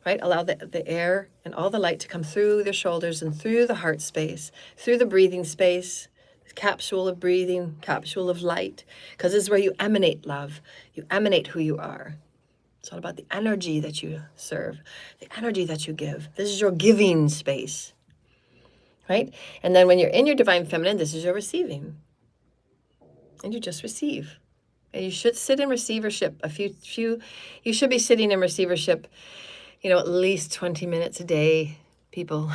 right? Allow the air and all the light to come through the shoulders and through the heart space, through the breathing space. Capsule of breathing, capsule of light, because this is where you emanate love. You emanate who you are. It's all about the energy that you serve, the energy that you give. This is your giving space, right? And then when you're in your Divine Feminine, this is your receiving. And you just receive. And you should sit in receivership you should be sitting in receivership, at least 20 minutes a day, people.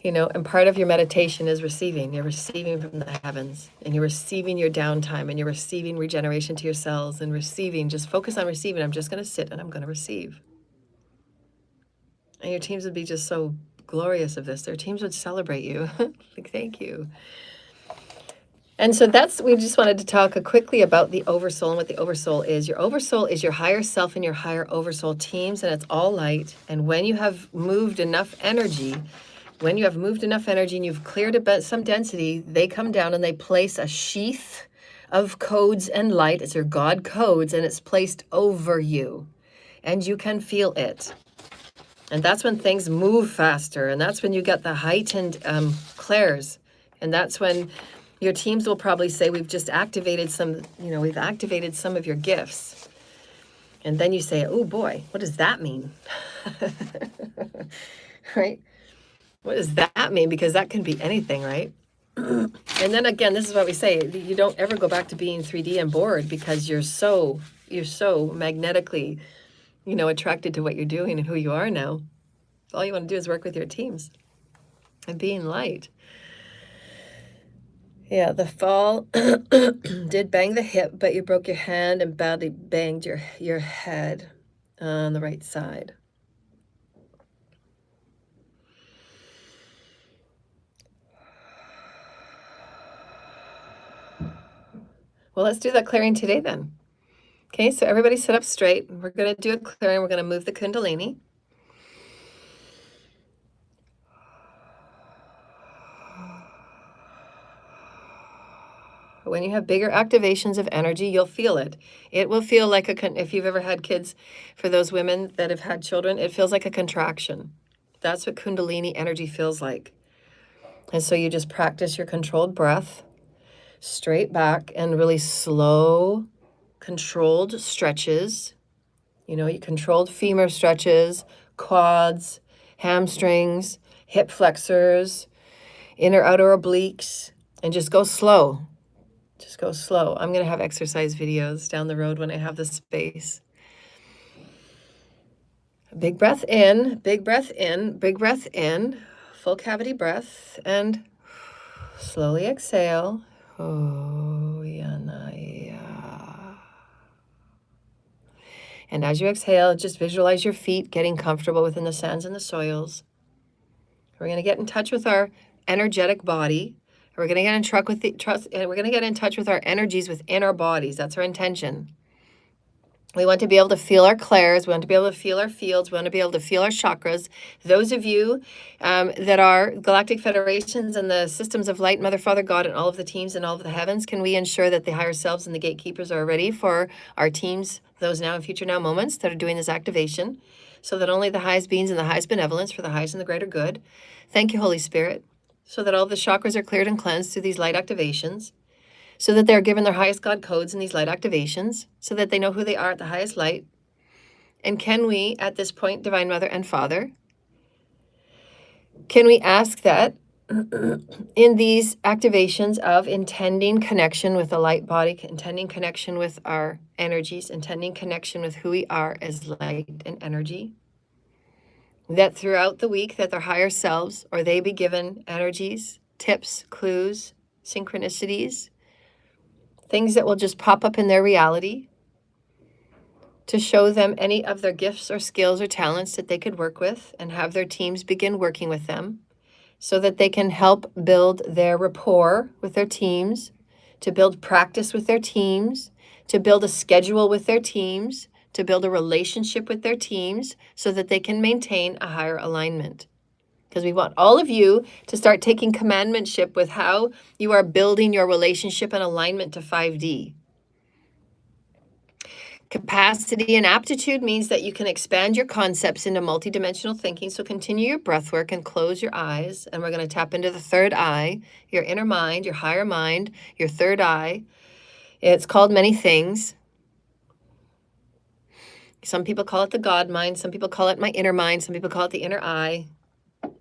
And part of your meditation is receiving. You're receiving from the heavens, and you're receiving your downtime, and you're receiving regeneration to your cells, and receiving. Just focus on receiving. I'm just going to sit and I'm going to receive. And your teams would be just so glorious of this. Their teams would celebrate you. Thank you. And so we just wanted to talk quickly about the oversoul and what the oversoul is. Your oversoul is your higher self and your higher oversoul teams, and it's all light. And when you have moved enough energy, and you've cleared some density, they come down and they place a sheath of codes and light. It's your God codes, and it's placed over you. And you can feel it. And that's when things move faster. And that's when you get the heightened clairs. And that's when your teams will probably say, we've just activated some, we've activated some of your gifts. And then you say, oh boy, what does that mean? Right? What does that mean? Because that can be anything, right? And then again, this is what we say, you don't ever go back to being 3D and bored because you're so magnetically, attracted to what you're doing and who you are now. All you want to do is work with your teams and being light. Yeah, the fall did bang the hip, but you broke your hand and badly banged your head on the right side. Well, let's do that clearing today then. Okay, so everybody sit up straight. We're going to do a clearing. We're going to move the Kundalini. When you have bigger activations of energy, you'll feel it. It will feel like if you've ever had kids, for those women that have had children, it feels like a contraction. That's what Kundalini energy feels like. And so you just practice your controlled breath, straight back, and really slow, controlled stretches. You controlled femur stretches, quads, hamstrings, hip flexors, inner outer obliques, and just go slow. Just go slow. I'm going to have exercise videos down the road when I have the space. Big breath in, big breath in, big breath in, full cavity breath, and slowly exhale. And as you exhale, just visualize your feet getting comfortable within the sands and the soils. We're going to get in touch with our energetic body. We're going to get in touch with we're going to get in touch with our energies within our bodies. That's our intention. We want to be able to feel our clairs. We want to be able to feel our fields. We want to be able to feel our chakras. Those of you that are Galactic Federations and the systems of light, Mother, Father, God, and all of the teams and all of the heavens, can we ensure that the higher selves and the gatekeepers are ready for our teams, those now and future now moments that are doing this activation, so that only the highest beings and the highest benevolence for the highest and the greater good. Thank you, Holy Spirit, so that all the chakras are cleared and cleansed through these light activations, so that they're given their highest God codes in these light activations, so that they know who they are at the highest light. And can we, at this point, Divine Mother and Father, can we ask that in these activations of intending connection with the light body, intending connection with our energies, intending connection with who we are as light and energy, that throughout the week that their higher selves, or they be given energies, tips, clues, synchronicities, things that will just pop up in their reality to show them any of their gifts or skills or talents that they could work with, and have their teams begin working with them so that they can help build their rapport with their teams, to build practice with their teams, to build a schedule with their teams, to build a relationship with their teams so that they can maintain a higher alignment. Because we want all of you to start taking commandmentship with how you are building your relationship and alignment to 5D. Capacity and aptitude means that you can expand your concepts into multidimensional thinking. So continue your breath work and close your eyes. And we're going to tap into the third eye, your inner mind, your higher mind, your third eye. It's called many things. Some people call it the God mind. Some people call it my inner mind. Some people call it the inner eye.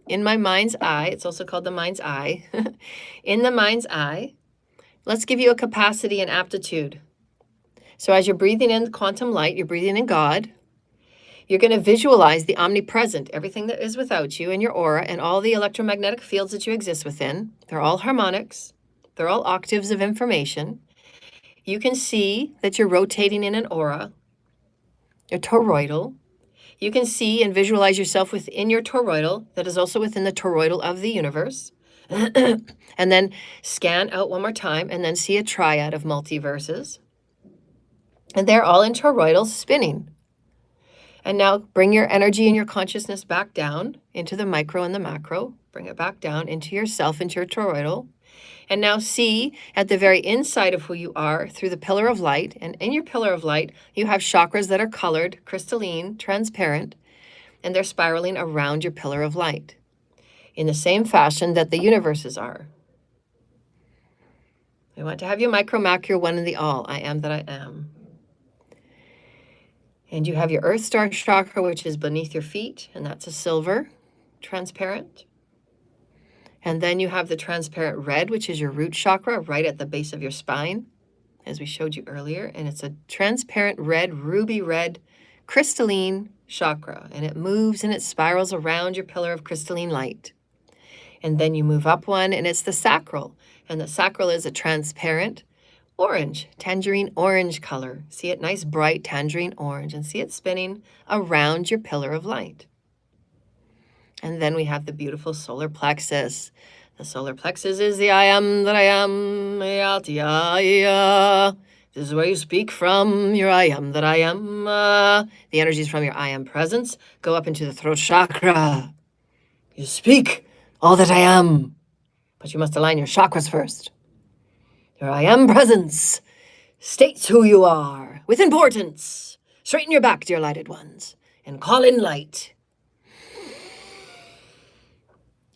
In my mind's eye, it's also called the mind's eye. In the mind's eye, let's give you a capacity and aptitude. So as you're breathing in quantum light, you're breathing in God, you're going to visualize the omnipresent, everything that is without you, and your aura, and all the electromagnetic fields that you exist within. They're all harmonics. They're all octaves of information. You can see that you're rotating in an aura, a toroidal. You can see and visualize yourself within your toroidal that is also within the toroidal of the universe. And then scan out one more time and then see a triad of multiverses. And they're all in toroidals spinning. And now bring your energy and your consciousness back down into the micro and the macro. Bring it back down into yourself, into your toroidal. And now see at the very inside of who you are through the pillar of light. And in your pillar of light, you have chakras that are colored, crystalline, transparent. and they're spiraling around your pillar of light in the same fashion that the universes are. We want to have you micro, macro, one in the all. I am that I am. And you have your earth star chakra, which is beneath your feet, and that's a silver, transparent. And then you have the transparent red, which is your root chakra, right at the base of your spine, as we showed you earlier. And it's a transparent red, ruby red, crystalline chakra. And it moves and it spirals around your pillar of crystalline light. And then you move up one, and it's the sacral. And the sacral is a transparent orange, tangerine orange color. See it nice, bright tangerine orange, and see it spinning around your pillar of light. And then we have the beautiful solar plexus. The solar plexus is the I am that I am. This is where you speak from your I am that I am. The energies from your I am presence go up into the throat chakra. You speak all that I am, but you must align your chakras first. Your I am presence states who you are with importance. Straighten your back, dear lighted ones, and call in light.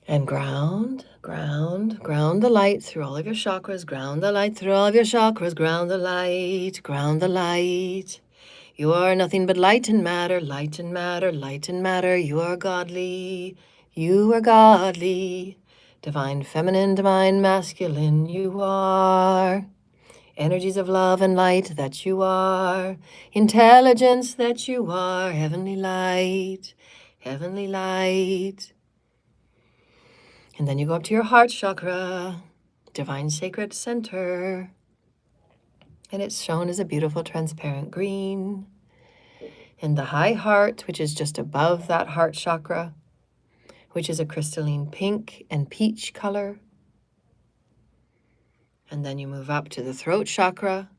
And ground the light through all of your chakras. Ground the light through all of your chakras. Ground the light, ground the light. You are nothing but light and matter, light and matter, light and matter. You are godly, you are godly. Divine feminine, divine masculine, you are. Energies of love and light that you are. Intelligence that you are. Heavenly light, heavenly light. And then you go up to your heart chakra, divine sacred center. And it's shown as a beautiful transparent green. And the high heart, which is just above that heart chakra, which is a crystalline pink and peach color. And then you move up to the throat chakra.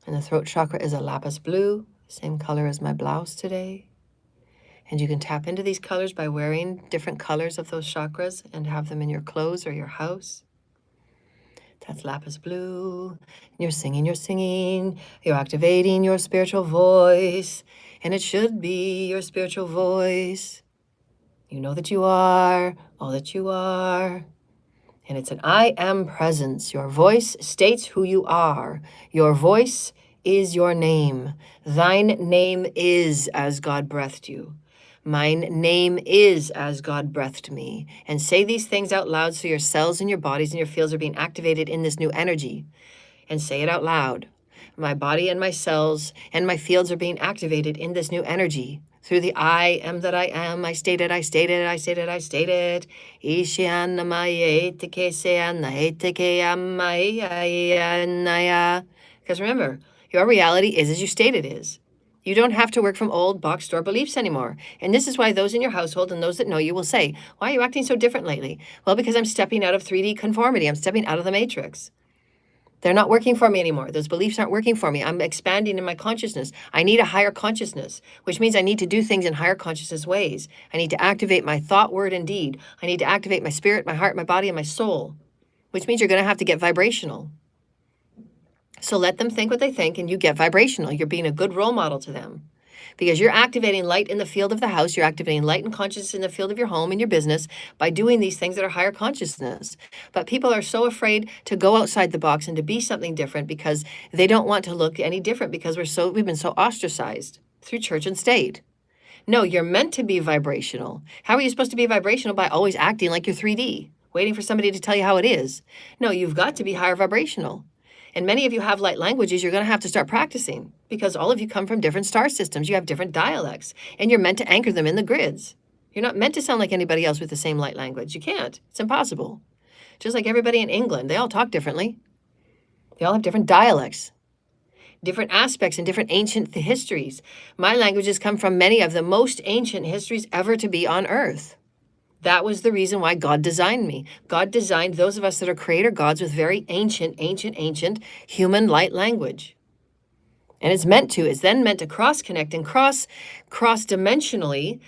And the throat chakra is a lapis blue, same color as my blouse today. And you can tap into these colors by wearing different colors of those chakras and have them in your clothes or your house. That's lapis blue. And you're singing, you're activating your spiritual voice. And it should be your spiritual voice. You know that you are all that you are. And it's an I am presence. Your voice states who you are. Your voice is your name. Thine name is as God breathed you. Mine name is as God breathed me. And say these things out loud so your cells and your bodies and your fields are being activated in this new energy. And say it out loud. My body and my cells and my fields are being activated in this new energy. Through the I am that I am, I stated, I stated, I stated, I stated. Because remember, your reality is as you state it is. You don't have to work from old box store beliefs anymore. And this is why those in your household and those that know you will say, why are you acting so different lately? Well, because I'm stepping out of 3D conformity. I'm stepping out of the matrix. They're not working for me anymore. Those beliefs aren't working for me. I'm expanding in my consciousness. I need a higher consciousness, which means I need to do things in higher consciousness ways. I need to activate my thought, word, and deed. I need to activate my spirit, my heart, my body, and my soul, which means you're going to have to get vibrational. So let them think what they think, and you get vibrational. You're being a good role model to them. Because you're activating light in the field of the house, you're activating light and consciousness in the field of your home and your business by doing these things that are higher consciousness. But people are so afraid to go outside the box and to be something different because they don't want to look any different because we've been so ostracized through church and state. No, you're meant to be vibrational. How are you supposed to be vibrational? By always acting like you're 3D, waiting for somebody to tell you how it is. No, you've got to be higher vibrational. And many of you have light languages you're going to have to start practicing because all of you come from different star systems. You have different dialects, and you're meant to anchor them in the grids. You're not meant to sound like anybody else with the same light language. You can't. It's impossible. Just like everybody in England, they all talk differently. They all have different dialects, different aspects, and different ancient histories. My languages come from many of the most ancient histories ever to be on Earth. That was the reason why God designed me. God designed those of us that are creator gods with very ancient human light language. And it's then meant to cross-connect and cross-dimensionally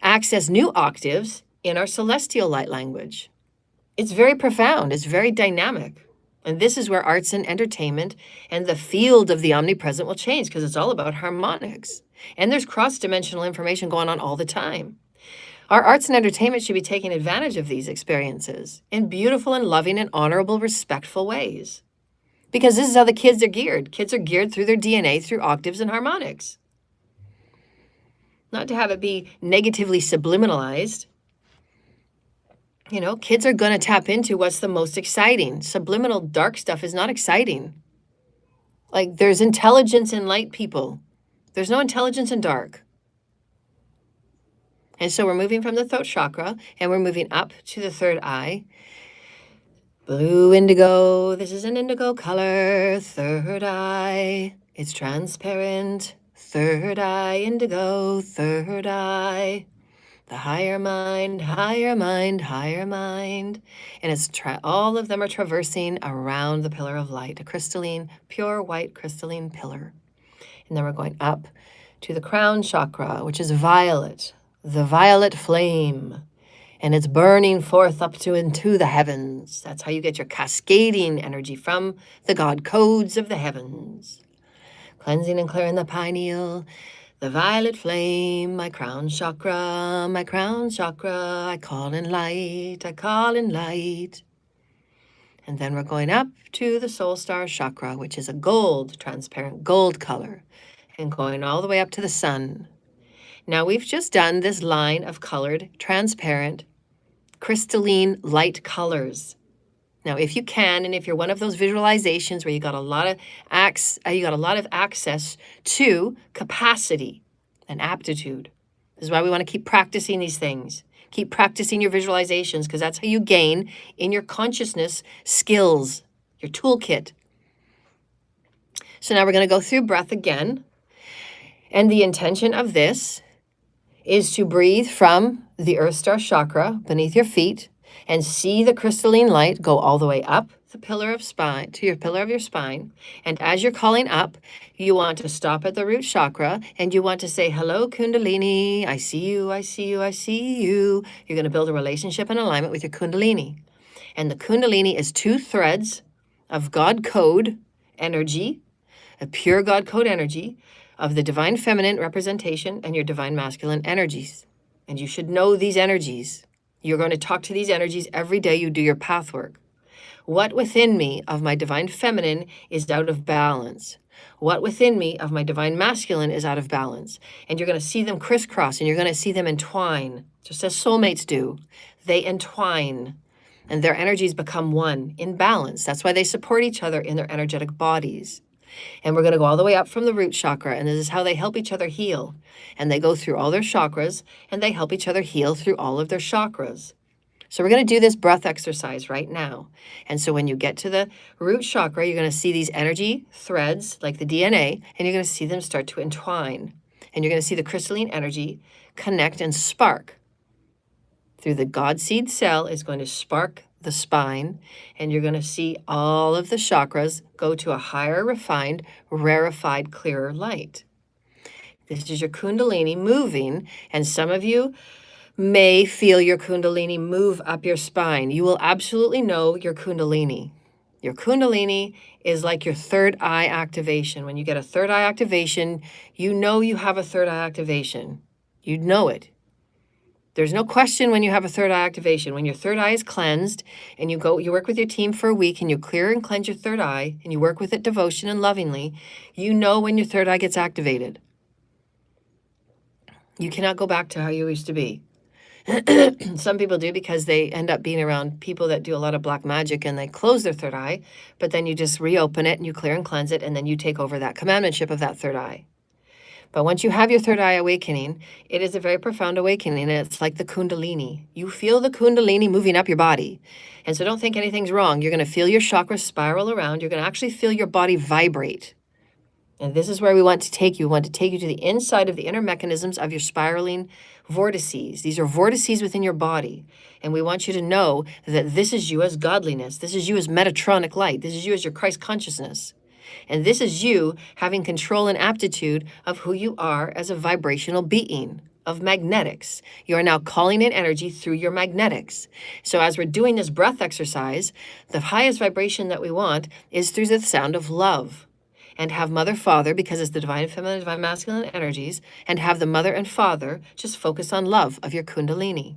access new octaves in our celestial light language. It's very profound. It's very dynamic. And this is where arts and entertainment and the field of the omnipresent will change because it's all about harmonics. And there's cross-dimensional information going on all the time. Our arts and entertainment should be taking advantage of these experiences in beautiful and loving and honorable, respectful ways. Because this is how the kids are geared. Kids are geared through their DNA, through octaves and harmonics. Not to have it be negatively subliminalized. You know, kids are going to tap into what's the most exciting. Subliminal dark stuff is not exciting. Like, there's intelligence in light, people. There's no intelligence in dark. And so we're moving from the throat chakra and we're moving up to the third eye. Blue indigo, this is an indigo color, third eye. It's transparent, third eye, indigo, third eye. The higher mind, higher mind, higher mind. And it's all of them are traversing around the pillar of light, a crystalline, pure white crystalline pillar. And then we're going up to the crown chakra, which is violet, the violet flame. And it's burning forth up to into the heavens. That's how you get your cascading energy from the God codes of the heavens. Cleansing and clearing the pineal, the violet flame, my crown chakra, I call in light, I call in light. And then we're going up to the soul star chakra, which is a gold, transparent gold color, and going all the way up to the sun. Now we've just done this line of colored, transparent, crystalline light colors. Now, if you can, and if you're one of those visualizations where you got a lot of access to capacity and aptitude, this is why we want to keep practicing these things. Keep practicing your visualizations, because that's how you gain in your consciousness skills, your toolkit. So now we're going to go through breath again. And the intention of this is to breathe from the Earth Star chakra beneath your feet and see the crystalline light go all the way up the pillar of spine to your pillar of your spine. And as you're calling up, you want to stop at the root chakra and you want to say, hello, Kundalini. I see you, I see you, I see you. You're going to build a relationship and alignment with your Kundalini. And the Kundalini is 2 threads of God code energy, a pure God code energy, of the divine feminine representation and your divine masculine energies. And you should know these energies. You're going to talk to these energies every day you do your path work. What within me of my divine feminine is out of balance? What within me of my divine masculine is out of balance? And you're going to see them crisscross and you're going to see them entwine, just as soulmates do. They entwine and their energies become one in balance. That's why they support each other in their energetic bodies. And we're going to go all the way up from the root chakra, and this is how they help each other heal. And they go through all their chakras, and they help each other heal through all of their chakras. So we're going to do this breath exercise right now. And so when you get to the root chakra, you're going to see these energy threads, like the DNA, and you're going to see them start to entwine. And you're going to see the crystalline energy connect and spark. Through the God seed cell is going to spark the spine, and you're going to see all of the chakras go to a higher, refined, rarefied, clearer light. This is your Kundalini moving, and some of you may feel your Kundalini move up your spine. You will absolutely know your Kundalini. Your Kundalini is like your third eye activation. When you get a third eye activation, you know you have a third eye activation. You know it. There's no question when you have a third eye activation. When your third eye is cleansed and you work with your team for a week and you clear and cleanse your third eye and you work with it devotion and lovingly, you know when your third eye gets activated. You cannot go back to how you used to be. Some people do because they end up being around people that do a lot of black magic and they close their third eye, but then you just reopen it and you clear and cleanse it and then you take over that commandmentship of that third eye. But once you have your third eye awakening, it is a very profound awakening, and it's like the Kundalini. You feel the Kundalini moving up your body. And so don't think anything's wrong. You're going to feel your chakras spiral around. You're going to actually feel your body vibrate. And this is where we want to take you. We want to take you to the inside of the inner mechanisms of your spiraling vortices. These are vortices within your body. And we want you to know that this is you as godliness. This is you as Metatronic light. This is you as your Christ consciousness. And this is you having control and aptitude of who you are as a vibrational being, of magnetics. You are now calling in energy through your magnetics. So as we're doing this breath exercise, the highest vibration that we want is through the sound of love. and have mother, father, because it's the divine feminine, divine masculine energies, and have the mother and father just focus on love of your kundalini.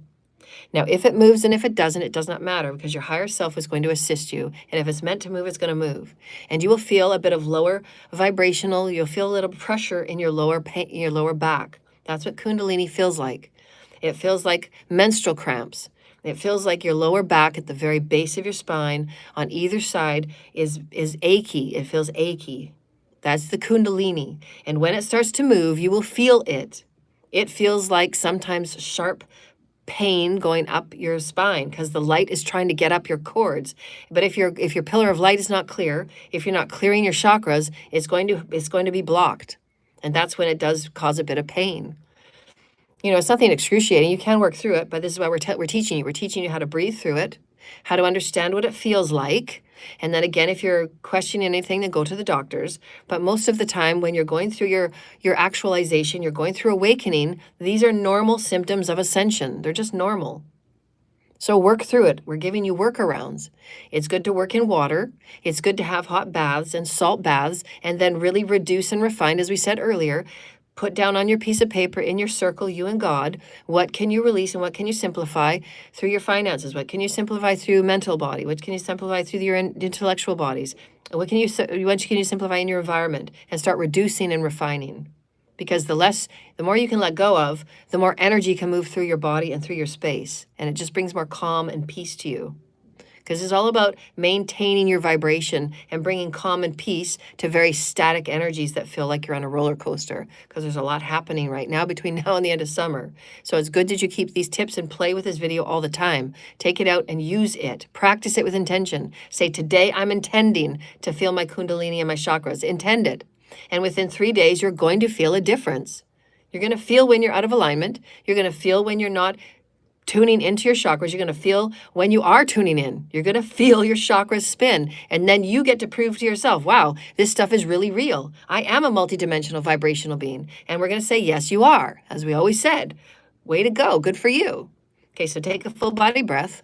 Now, if it moves and if it doesn't, it does not matter because your higher self is going to assist you. And if it's meant to move, it's going to move. And you will feel a bit of lower vibrational, you'll feel a little pressure in your lower pain, your lower back. That's what kundalini feels like. It feels like menstrual cramps. It feels like your lower back at the very base of your spine on either side is achy. It feels achy. That's the kundalini. And when it starts to move, you will feel it. It feels like sometimes sharp pain going up your spine because the light is trying to get up your cords. But if your pillar of light is not clear, if you're not clearing your chakras, it's going to be blocked. And that's when it does cause a bit of pain. You know, it's nothing excruciating. You can work through it, but this is why we're teaching you. We're teaching you how to breathe through it, how to understand what it feels like. And then again, if you're questioning anything, then go to the doctors. But most of the time, when you're going through your actualization, you're going through awakening, these are normal symptoms of ascension. They're just normal. So work through it. We're giving you workarounds. It's good to work in water. It's good to have hot baths and salt baths, and then really reduce and refine, as we said earlier. Put down on your piece of paper in your circle, you and God, what can you release and what can you simplify through your finances? What can you simplify through mental body? What can you simplify through your intellectual bodies? What can you simplify in your environment and start reducing and refining? Because the more you can let go of, the more energy can move through your body and through your space. And it just brings more calm and peace to you. Because it's all about maintaining your vibration and bringing calm and peace to very static energies that feel like you're on a roller coaster. Because there's a lot happening right now between now and the end of summer. So it's good that you keep these tips and play with this video all the time. Take it out and use it. Practice it with intention. Say, today I'm intending to feel my kundalini and my chakras. Intend it. And within 3 days, you're going to feel a difference. You're going to feel when you're out of alignment. You're going to feel when you're not tuning into your chakras. You're going to feel when you are tuning in. You're going to feel your chakras spin. And then you get to prove to yourself, wow, this stuff is really real. I am a multidimensional vibrational being. And we're going to say, yes, you are. As we always said, way to go. Good for you. Okay, so take a full body breath.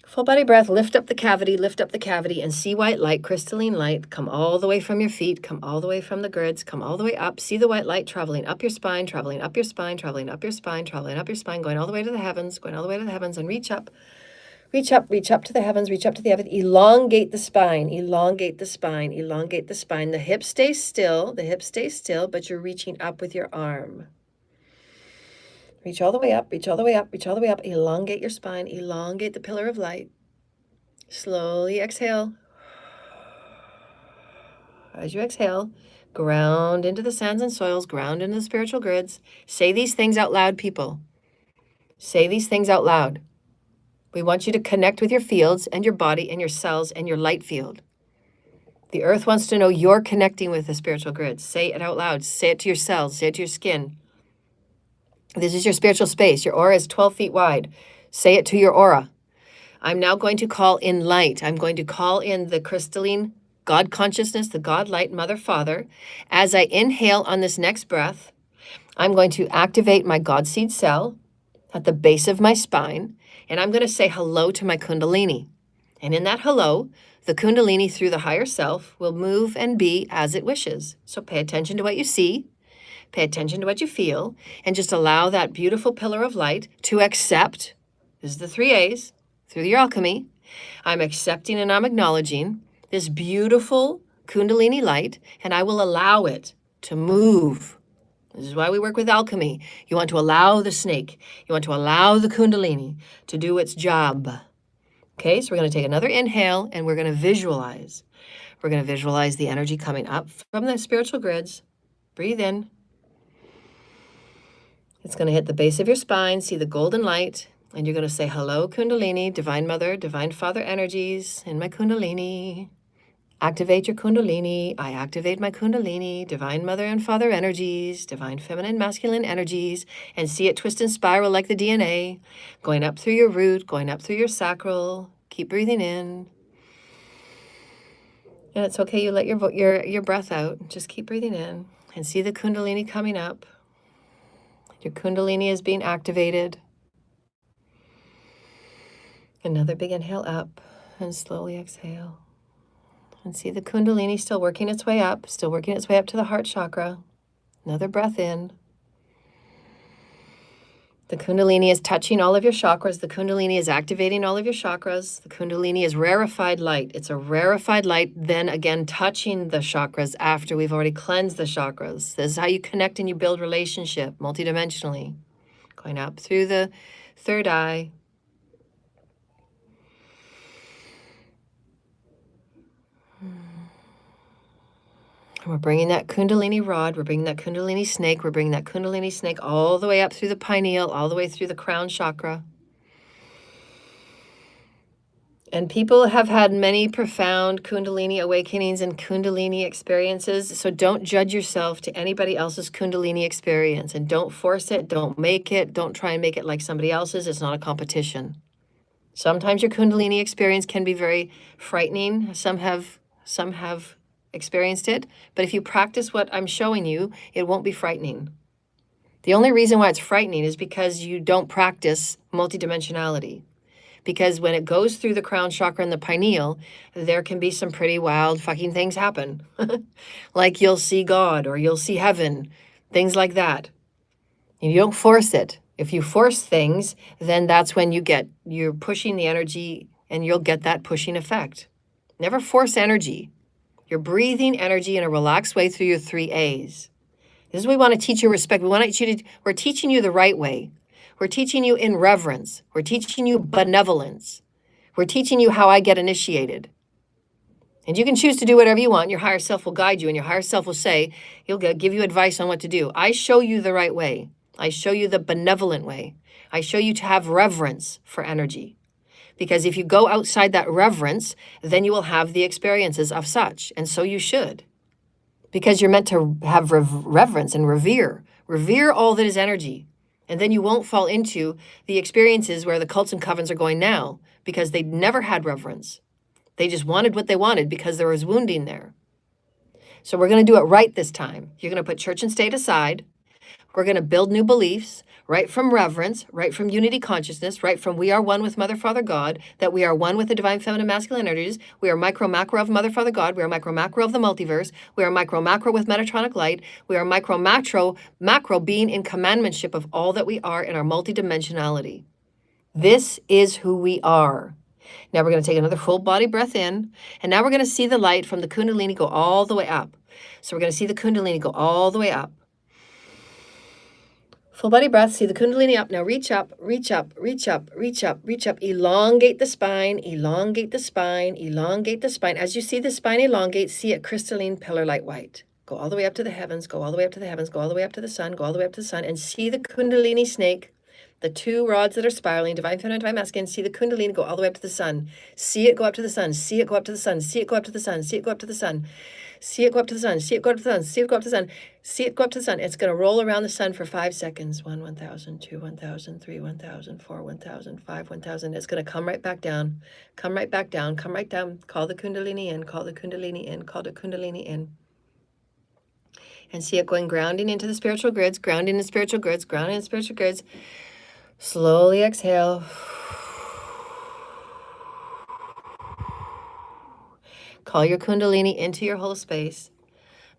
Full body breath, lift up the cavity, and see white light, crystalline light, come all the way from your feet, come all the way from the grids, come all the way up. See the white light traveling up your spine, traveling up your spine, traveling up your spine, traveling up your spine, going all the way to the heavens, going all the way to the heavens, and reach up. Reach up to the heavens, reach up to the heavens. Elongate the spine, elongate the spine, elongate the spine. The hips stay still, but you're reaching up with your arm. Reach all the way up, reach all the way up, reach all the way up. Elongate your spine, elongate the pillar of light. Slowly exhale. As you exhale, ground into the sands and soils, ground into the spiritual grids. Say these things out loud, people. Say these things out loud. We want you to connect with your fields and your body and your cells and your light field. The earth wants to know you're connecting with the spiritual grids. Say it out loud. Say it to your cells. Say it to your skin. This is your spiritual space. Your aura is 12 feet wide. Say it to your aura. I'm now going to call in light. I'm going to call in the crystalline God consciousness, the God light, Mother, Father. As I inhale on this next breath, I'm going to activate my God seed cell at the base of my spine, and I'm going to say hello to my kundalini. And in that hello, the kundalini through the higher self will move and be as it wishes. So pay attention to what you see. Pay attention to what you feel, and just allow that beautiful pillar of light to accept. This is the 3 A's through your alchemy. I'm accepting and I'm acknowledging this beautiful kundalini light, and I will allow it to move. This is why we work with alchemy. You want to allow the snake. You want to allow the kundalini to do its job. Okay, so we're going to take another inhale, and we're going to visualize. We're going to visualize the energy coming up from the spiritual grids. Breathe in. It's going to hit the base of your spine, see the golden light, and you're going to say, hello, Kundalini, Divine Mother, Divine Father energies in my Kundalini. Activate your Kundalini. I activate my Kundalini, Divine Mother and Father energies, Divine Feminine, Masculine energies, and see it twist and spiral like the DNA, going up through your root, going up through your sacral. Keep breathing in. And it's okay, you let your breath out. Just keep breathing in and see the Kundalini coming up. Your Kundalini is being activated. Another big inhale up and slowly exhale. And see the Kundalini still working its way up to the heart chakra. Another breath in. The Kundalini is touching all of your chakras. The Kundalini is activating all of your chakras. The Kundalini is rarefied light. It's a rarefied light, then again touching the chakras after we've already cleansed the chakras. This is how you connect and you build relationship multidimensionally. Going up through the third eye. We're bringing that Kundalini rod, we're bringing that Kundalini snake, we're bringing that Kundalini snake all the way up through the pineal, all the way through the crown chakra. And people have had many profound Kundalini awakenings and Kundalini experiences, so don't judge yourself to anybody else's Kundalini experience, and don't force it, don't make it, don't try and make it like somebody else's. It's not a competition. Sometimes your Kundalini experience can be very frightening. Some have experienced it, but if you practice what I'm showing you, it won't be frightening. The only reason why it's frightening is because you don't practice multidimensionality. Because when it goes through the crown chakra and the pineal, there can be some pretty wild fucking things happen. Like you'll see God or you'll see heaven, things like that. And you don't force it. If you force things, then that's when you're pushing the energy and you'll get that pushing effect. Never force energy. You're breathing energy in a relaxed way through your 3 A's. This is what we want to teach you respect. We're teaching you the right way. We're teaching you in reverence. We're teaching you benevolence. We're teaching you how I get initiated. And you can choose to do whatever you want. Your higher self will guide you, and your higher self will say, he'll give you advice on what to do. I show you the right way. I show you the benevolent way. I show you to have reverence for energy. Because if you go outside that reverence, then you will have the experiences of such. And so you should. Because you're meant to have reverence and revere. Revere all that is energy. And then you won't fall into the experiences where the cults and covens are going now. Because they never had reverence. They just wanted what they wanted because there was wounding there. So we're going to do it right this time. You're going to put church and state aside. We're going to build new beliefs, right from reverence, right from unity consciousness, right from we are one with Mother, Father, God, that we are one with the divine feminine masculine energies. We are micro macro of Mother, Father, God. We are micro macro of the multiverse. We are micro macro with Metatronic light. We are micro macro being in commandmentship of all that we are in our multidimensionality. This is who we are. Now we're going to take another full body breath in, and now we're going to see the light from the Kundalini go all the way up. So we're going to see the Kundalini go all the way up. Full body breath, see the Kundalini up. Now reach up, reach up, reach up, reach up, reach up. Elongate the spine, elongate the spine, elongate the spine. As you see the spine elongate, see it crystalline pillar light white. Go all the way up to the heavens, go all the way up to the heavens, go all the way up to the sun, go all the way up to the sun, and see the Kundalini snake, the 2 rods that are spiraling, divine feminine, divine masculine. See the Kundalini go all the way up to the sun. See it go up to the sun, see it go up to the sun, see it go up to the sun, see it go up to the sun. See it go up to the sun, see it go up to the sun, see it go up to the sun, see it go up to the sun. It's going to roll around the sun for 5 seconds. 1, 1,000, 2, 1,000, 3, 1,000, 4, 1,000, 5, 1,000. It's going to come right back down, come right back down, come right down. Call the Kundalini in, call the Kundalini in, call the Kundalini in. And see it going grounding into the spiritual grids, grounding in the spiritual grids, grounding in the spiritual grids. Slowly exhale. Call your Kundalini into your whole space.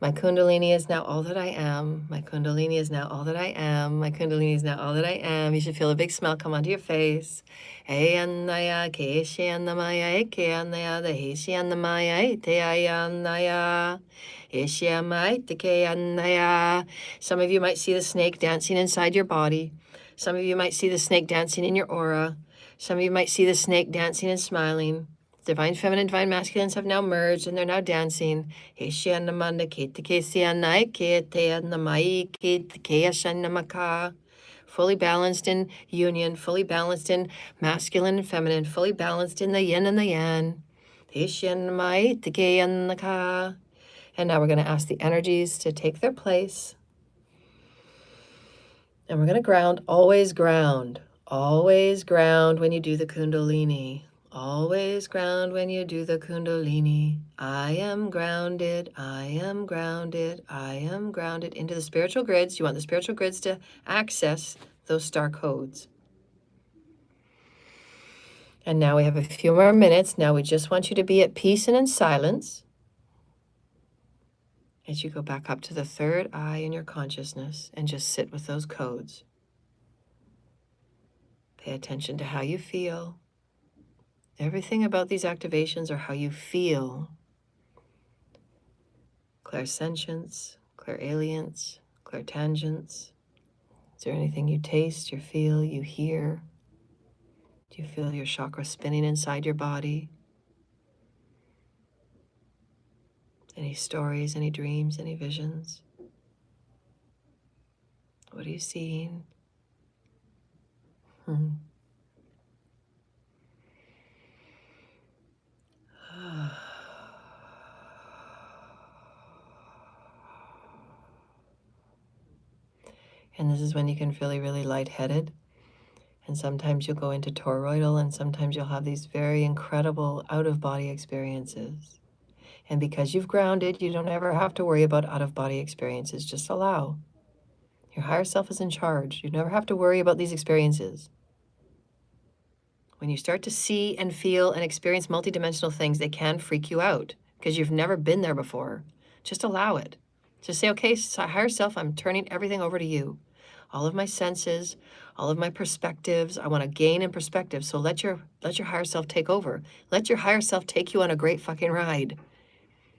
My Kundalini is now all that I am. My Kundalini is now all that I am. My Kundalini is now all that I am. You should feel a big smile come onto your face. Some of you might see the snake dancing inside your body. Some of you might see the snake dancing in your aura. Some of you might see the snake dancing and smiling. Divine feminine, divine masculines have now merged and they're now dancing. Fully balanced in union, fully balanced in masculine and feminine, fully balanced in the yin and the yang. And now we're going to ask the energies to take their place. And we're going to ground, always ground. Always ground when you do the Kundalini. Always ground when you do the Kundalini. I am grounded, I am grounded, I am grounded. Into the spiritual grids. You want the spiritual grids to access those star codes. And now we have a few more minutes. Now we just want you to be at peace and in silence. as you go back up to the third eye in your consciousness and just sit with those codes. Pay attention to how you feel. Everything about these activations are how you feel. Clairsentience, clairalience, clairtangence. Is there anything you taste, you feel, you hear? Do you feel your chakra spinning inside your body? Any stories, any dreams, any visions? What are you seeing? And this is when you can feel really lightheaded. And sometimes you'll go into toroidal, and sometimes you'll have these very incredible out-of-body experiences. And because you've grounded, you don't ever have to worry about out-of-body experiences. Just allow. Your higher self is in charge. You never have to worry about these experiences. When you start to see and feel and experience multidimensional things, they can freak you out because you've never been there before. Just allow it. Just say, okay, higher self, I'm turning everything over to you. All of my senses, all of my perspectives, I want to gain in perspective. So let your higher self take over. Let your higher self take you on a great fucking ride.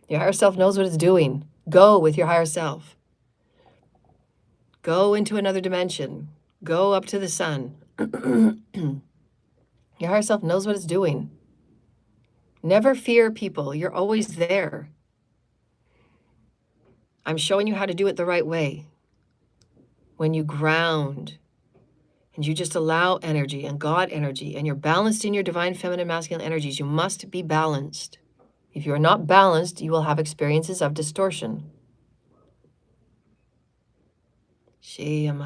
Your higher self knows what it's doing. Go with your higher self. Go into another dimension. Go up to the sun. Your higher self knows what it's doing. Never fear people. You're always there. I'm showing you how to do it the right way. When you ground and you just allow energy and God energy and you're balanced in your divine feminine masculine energies, you must be balanced. If you're not balanced, you will have experiences of distortion. And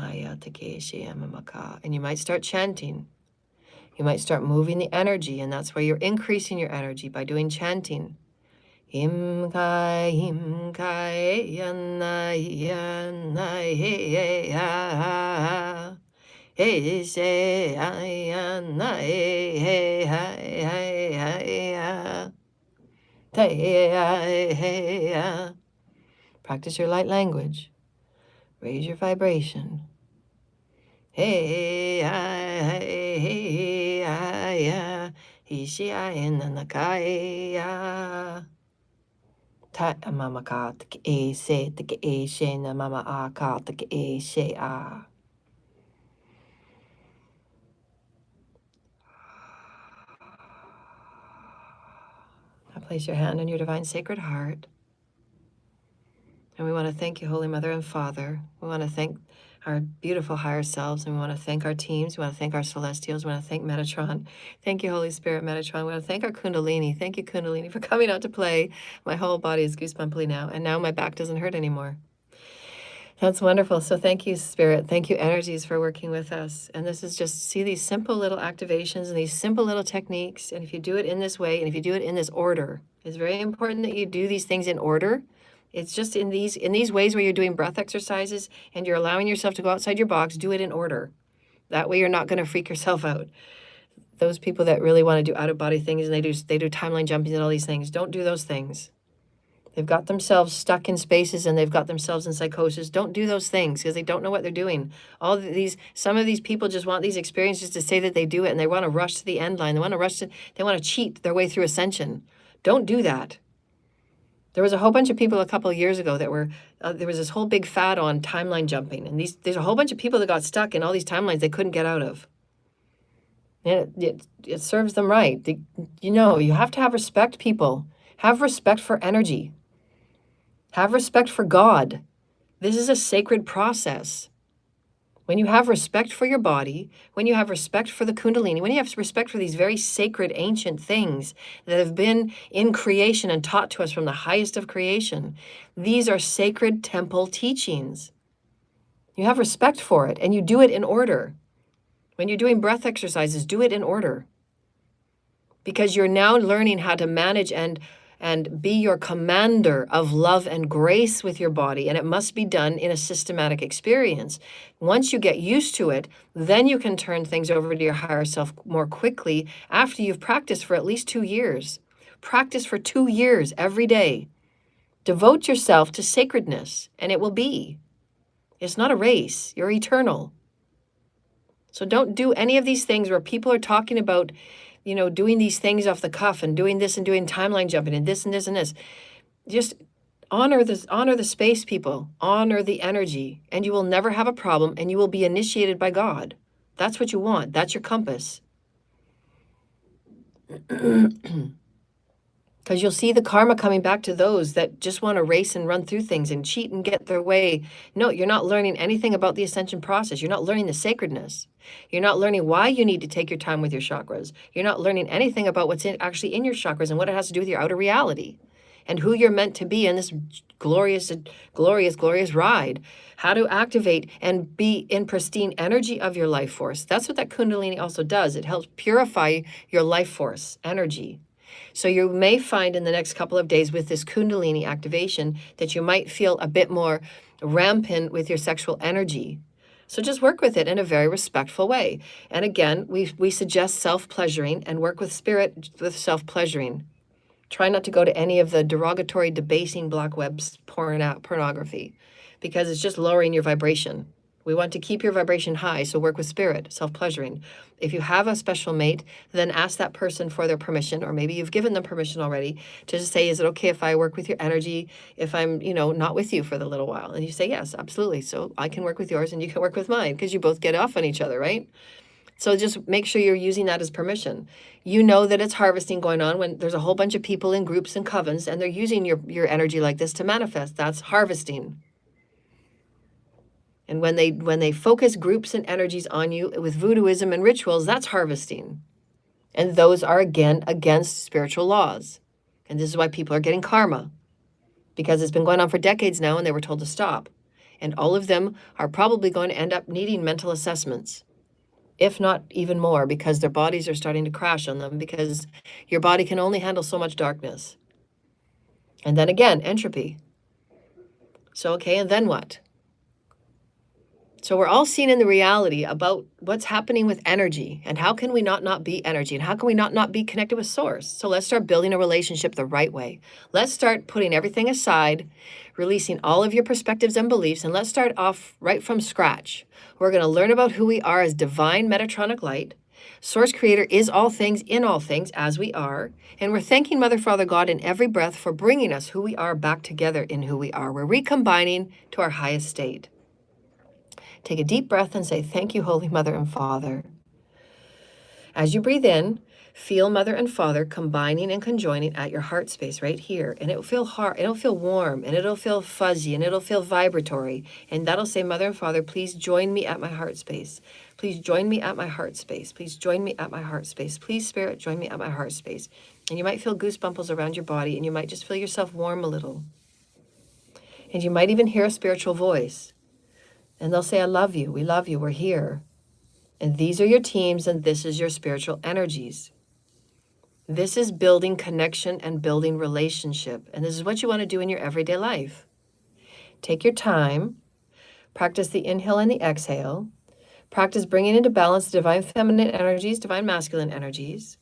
you might start chanting. You might start moving the energy, and that's where you're increasing your energy by doing chanting. Him kai yana yana he ha he say yana he ha. Practice your light language. Raise your vibration. Hey, he she in the kai ta mama ka te se te she na mama a ka te she a. Now place your hand on your divine sacred heart. And we want to thank you, Holy Mother and Father. We want to thank our beautiful higher selves, and we want to thank our teams. We want to thank our Celestials. We want to thank Metatron. Thank you, Holy Spirit, Metatron. We want to thank our Kundalini. Thank you, Kundalini, for coming out to play. My whole body is goosebumpy now, and now my back doesn't hurt anymore. That's wonderful. So thank you, Spirit. Thank you, energies, for working with us. And this is just, see these simple little activations and these simple little techniques. And if you do it in this way, and if you do it in this order, it's very important that you do these things in order. It's just in these ways where you're doing breath exercises and you're allowing yourself to go outside your box, do it in order. That way you're not going to freak yourself out. Those people that really want to do out-of-body things and they do timeline jumping and all these things, don't do those things. They've got themselves stuck in spaces and they've got themselves in psychosis. Don't do those things because they don't know what they're doing. Some of these people just want these experiences to say that they do it, and they want to rush to the end line. They want to cheat their way through ascension. Don't do that. There was a whole bunch of people a couple of years ago that were, there was this whole big fad on timeline jumping. And there's a whole bunch of people that got stuck in all these timelines they couldn't get out of. And it serves them right. You have to have respect, people. Have respect for energy. Have respect for God. This is a sacred process. When you have respect for your body, when you have respect for the Kundalini, when you have respect for these very sacred ancient things that have been in creation and taught to us from the highest of creation, these are sacred temple teachings. You have respect for it and you do it in order. When you're doing breath exercises, do it in order. Because you're now learning how to manage and be your commander of love and grace with your body. And it must be done in a systematic experience. Once you get used to it, then you can turn things over to your higher self more quickly after you've practiced for at least 2 years. Practice for 2 years every day. Devote yourself to sacredness, and it will be. It's not a race. You're eternal. So don't do any of these things where people are talking about, doing these things off the cuff and doing this and doing timeline jumping and this and this and this. Just honor the space, people. Honor the energy, and you will never have a problem, and you will be initiated by God. That's what you want. That's your compass. Because you'll see the karma coming back to those that just want to race and run through things and cheat and get their way. No, you're not learning anything about the ascension process. You're not learning the sacredness. You're not learning why you need to take your time with your chakras. You're not learning anything about what's actually in your chakras and what it has to do with your outer reality and who you're meant to be in this glorious, glorious, glorious ride. How to activate and be in pristine energy of your life force. That's what that Kundalini also does. It helps purify your life force energy. So you may find in the next couple of days with this Kundalini activation that you might feel a bit more rampant with your sexual energy. So just work with it in a very respectful way. And again, we suggest self-pleasuring and work with spirit with self-pleasuring. Try not to go to any of the derogatory, debasing black webs pornography, because it's just lowering your vibration. We want to keep your vibration high, so work with spirit, self-pleasuring. If you have a special mate, then ask that person for their permission, or maybe you've given them permission already, to just say, is it okay if I work with your energy if I'm, not with you for the little while? And you say, yes, absolutely. So I can work with yours and you can work with mine, because you both get off on each other, right? So just make sure you're using that as permission. You know that it's harvesting going on when there's a whole bunch of people in groups and covens and they're using your energy like this to manifest. That's harvesting. And when they focus groups and energies on you with voodooism and rituals, that's harvesting. And those are, again, against spiritual laws. And this is why people are getting karma, because it's been going on for decades now and they were told to stop. And all of them are probably going to end up needing mental assessments, if not even more, because their bodies are starting to crash on them, because your body can only handle so much darkness. And then again, entropy. So, okay, and then what? So we're all seeing in the reality about what's happening with energy, and how can we not be energy, and how can we not be connected with source? So let's start building a relationship the right way. Let's start putting everything aside, releasing all of your perspectives and beliefs, and let's start off right from scratch. We're going to learn about who we are as divine Metatronic light. Source Creator is all things in all things as we are. And we're thanking Mother, Father, God in every breath for bringing us who we are back together in who we are. We're recombining to our highest state. Take a deep breath and say, thank you, Holy Mother and Father. As you breathe in, feel Mother and Father combining and conjoining at your heart space right here. And it'll feel hard, it'll feel warm, and it'll feel fuzzy, and it'll feel vibratory. And that'll say, Mother and Father, please join me at my heart space. Please join me at my heart space. Please join me at my heart space. Please, Spirit, join me at my heart space. And you might feel goosebumps around your body, and you might just feel yourself warm a little. And you might even hear a spiritual voice. And they'll say, I love you, we're here. And these are your teams, and this is your spiritual energies. This is building connection and building relationship. And this is what you want to do in your everyday life. Take your time, practice the inhale and the exhale, practice bringing into balance the divine feminine energies, divine masculine energies,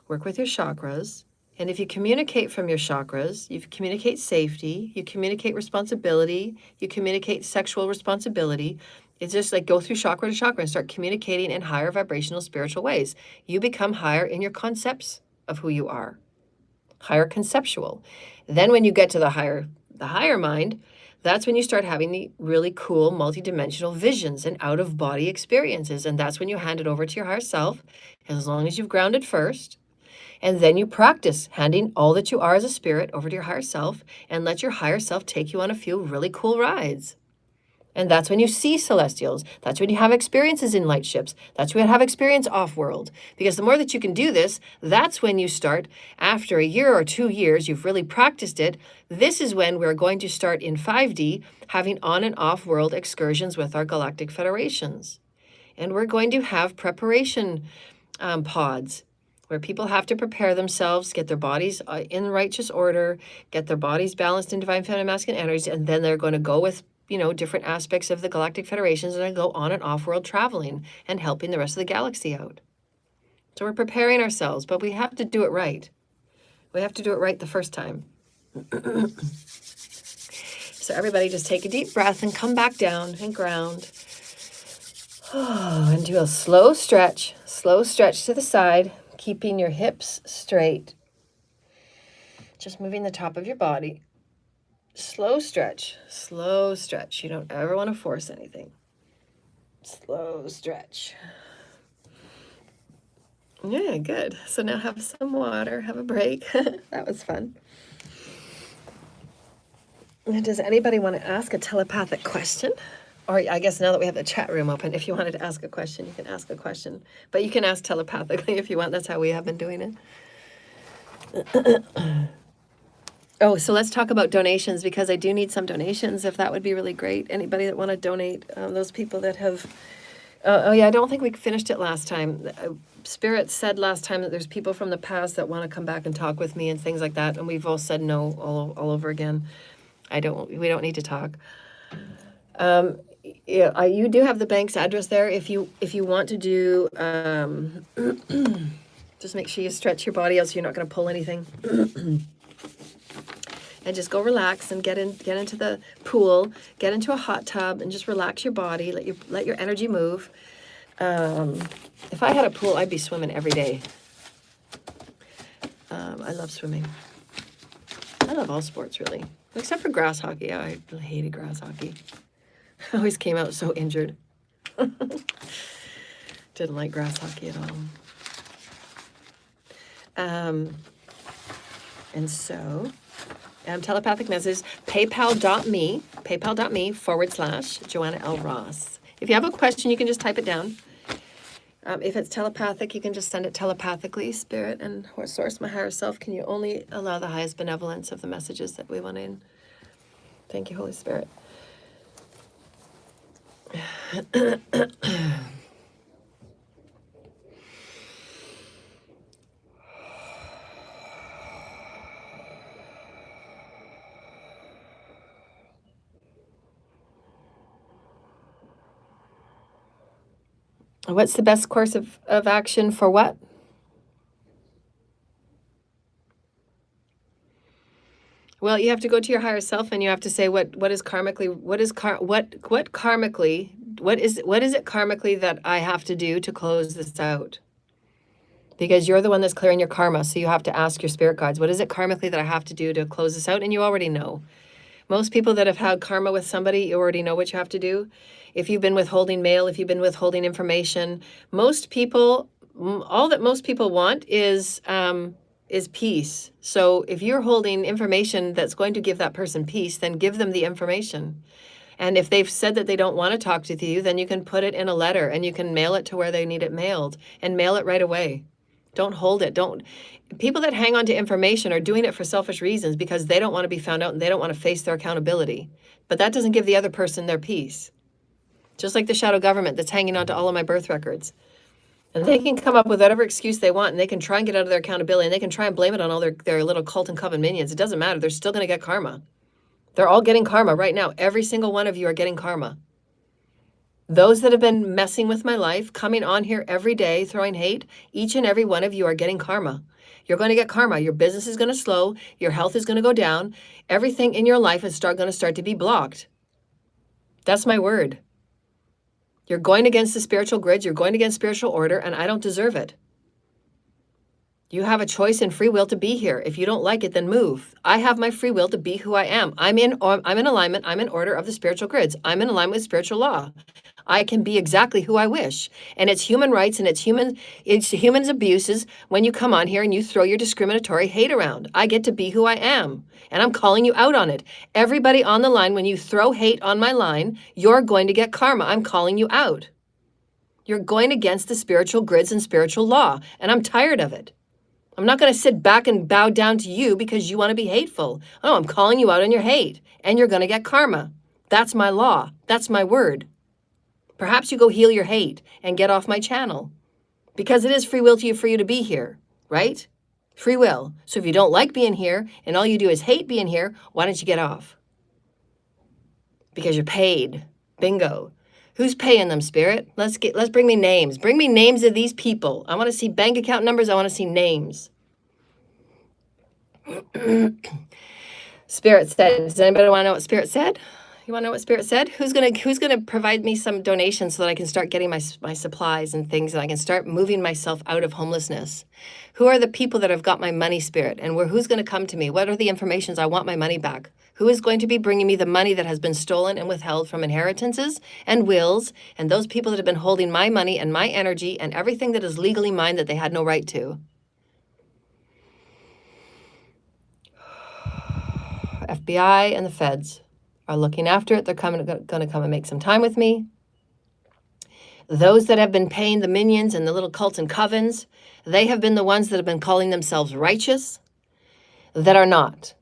work with your chakras. And if you communicate from your chakras, you communicate safety, you communicate responsibility, you communicate sexual responsibility. It's just like go through chakra to chakra and start communicating in higher vibrational spiritual ways. You become higher in your concepts of who you are, higher conceptual. Then when you get to the higher mind, that's when you start having the really cool multidimensional visions and out-of-body experiences. And that's when you hand it over to your higher self, as long as you've grounded first. And then you practice handing all that you are as a spirit over to your higher self and let your higher self take you on a few really cool rides. And that's when you see celestials. That's when you have experiences in light ships. That's when you have experience off-world. Because the more that you can do this, that's when you start, after a year or 2 years, you've really practiced it. This is when we're going to start in 5D having on and off-world excursions with our galactic federations. And we're going to have preparation pods, where people have to prepare themselves, get their bodies in righteous order, get their bodies balanced in divine feminine masculine energies, and then they're going to go with, different aspects of the galactic federations and go on and off-world traveling and helping the rest of the galaxy out. So we're preparing ourselves, but we have to do it right. We have to do it right the first time. So everybody just take a deep breath and come back down and ground. Oh, and do a slow stretch to the side, keeping your hips straight. Just moving the top of your body. Slow stretch. You don't ever want to force anything. Slow stretch. Yeah, good. So now have some water, have a break. That was fun. Does anybody want to ask a telepathic question? Or I guess now that we have the chat room open, if you wanted to ask a question, you can ask a question. But you can ask telepathically if you want. That's how we have been doing it. Oh, so let's talk about donations, because I do need some donations, if that would be really great. Anybody that want to donate, those people that have... oh yeah, I don't think we finished it last time. Spirit said last time that there's people from the past that want to come back and talk with me and things like that, and we've all said no all over again. We don't need to talk. Yeah, you do have the bank's address there. If you want to do, just make sure you stretch your body, else you're not going to pull anything. And just go relax and get into the pool, get into a hot tub, and just relax your body. Let your energy move. If I had a pool, I'd be swimming every day. I love swimming. I love all sports, really, except for grass hockey. I hated grass hockey. I always came out so injured. Didn't like grass hockey at all. And so, telepathic messages, paypal.me/Joanna L. Ross. If you have a question, you can just type it down. If it's telepathic, you can just send it telepathically. Spirit and Source, my higher self, can you only allow the highest benevolence of the messages that we want in? Thank you, Holy Spirit. What's the best course of action for what? Well, you have to go to your higher self and you have to say what is it karmically that I have to do to close this out? Because you're the one that's clearing your karma, so you have to ask your spirit guides, what is it karmically that I have to do to close this out? And you already know. Most people that have had karma with somebody, you already know what you have to do. If you've been withholding mail, if you've been withholding information, most people, all that most people want is peace. So if you're holding information that's going to give that person peace, then give them the information. And if they've said that they don't want to talk to you, then you can put it in a letter and you can mail it to where they need it mailed, and mail it right away. Don't hold it. People that hang on to information are doing it for selfish reasons, because they don't want to be found out and they don't want to face their accountability. But that doesn't give the other person their peace. Just like the shadow government that's hanging on to all of my birth records. And they can come up with whatever excuse they want, and they can try and get out of their accountability, and they can try and blame it on all their little cult and coven minions. It doesn't matter. They're still going to get karma. They're all getting karma right now. Every single one of you are getting karma. Those that have been messing with my life, coming on here every day, throwing hate, each and every one of you are getting karma. You're going to get karma. Your business is going to slow. Your health is going to go down. Everything in your life is going to start to be blocked. That's my word. You're going against the spiritual grids. You're going against spiritual order, and I don't deserve it. You have a choice and free will to be here. If you don't like it, then move. I have my free will to be who I am. I'm in alignment. I'm in order of the spiritual grids. I'm in alignment with spiritual law. I can be exactly who I wish. And it's human rights and it's humans' abuses when you come on here and you throw your discriminatory hate around. I get to be who I am. And I'm calling you out on it. Everybody on the line, when you throw hate on my line, you're going to get karma. I'm calling you out. You're going against the spiritual grids and spiritual law. And I'm tired of it. I'm not going to sit back and bow down to you because you want to be hateful. Oh, I'm calling you out on your hate, and you're going to get karma. That's my law. That's my word. Perhaps you go heal your hate and get off my channel, because it is free will for you to be here, right? Free will. So if you don't like being here and all you do is hate being here, why don't you get off? Because you're paid. Bingo. Who's paying them, Spirit? Let's bring me names. Bring me names of these people. I want to see bank account numbers. I want to see names. Spirit said, does anybody want to know what Spirit said? You want to know what Spirit said? Who's gonna provide me some donations so that I can start getting my supplies and things, and I can start moving myself out of homelessness? Who are the people that have got my money, Spirit? And who's going to come to me? What are the informations? I want my money back. Who is going to be bringing me the money that has been stolen and withheld from inheritances and wills, and those people that have been holding my money and my energy and everything that is legally mine that they had no right to? FBI and the feds are looking after it. They're going to come and make some time with me. Those that have been paying the minions and the little cults and covens, they have been the ones that have been calling themselves righteous, that are not.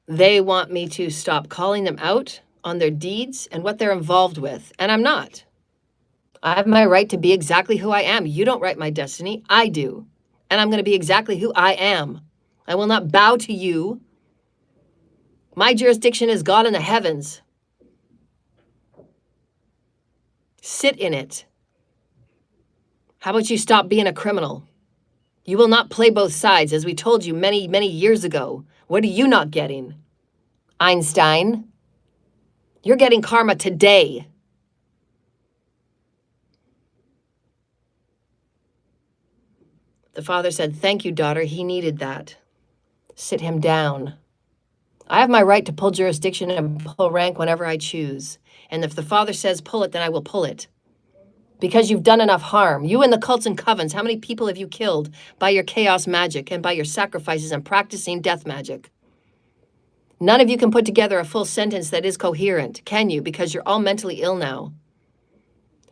They want me to stop calling them out on their deeds and what they're involved with, and I'm not. I have my right to be exactly who I am. You don't write my destiny, I do. And I'm going to be exactly who I am. I will not bow to you. My jurisdiction is God in the heavens. Sit in it. How about you stop being a criminal? You will not play both sides, as we told you many, many years ago. What are you not getting? Einstein, you're getting karma today. The father said, thank you, daughter. He needed that. Sit him down. I have my right to pull jurisdiction and pull rank whenever I choose. And if the father says pull it, then I will pull it. Because you've done enough harm. You and the cults and covens, how many people have you killed by your chaos magic and by your sacrifices and practicing death magic? None of you can put together a full sentence that is coherent, can you? Because you're all mentally ill now.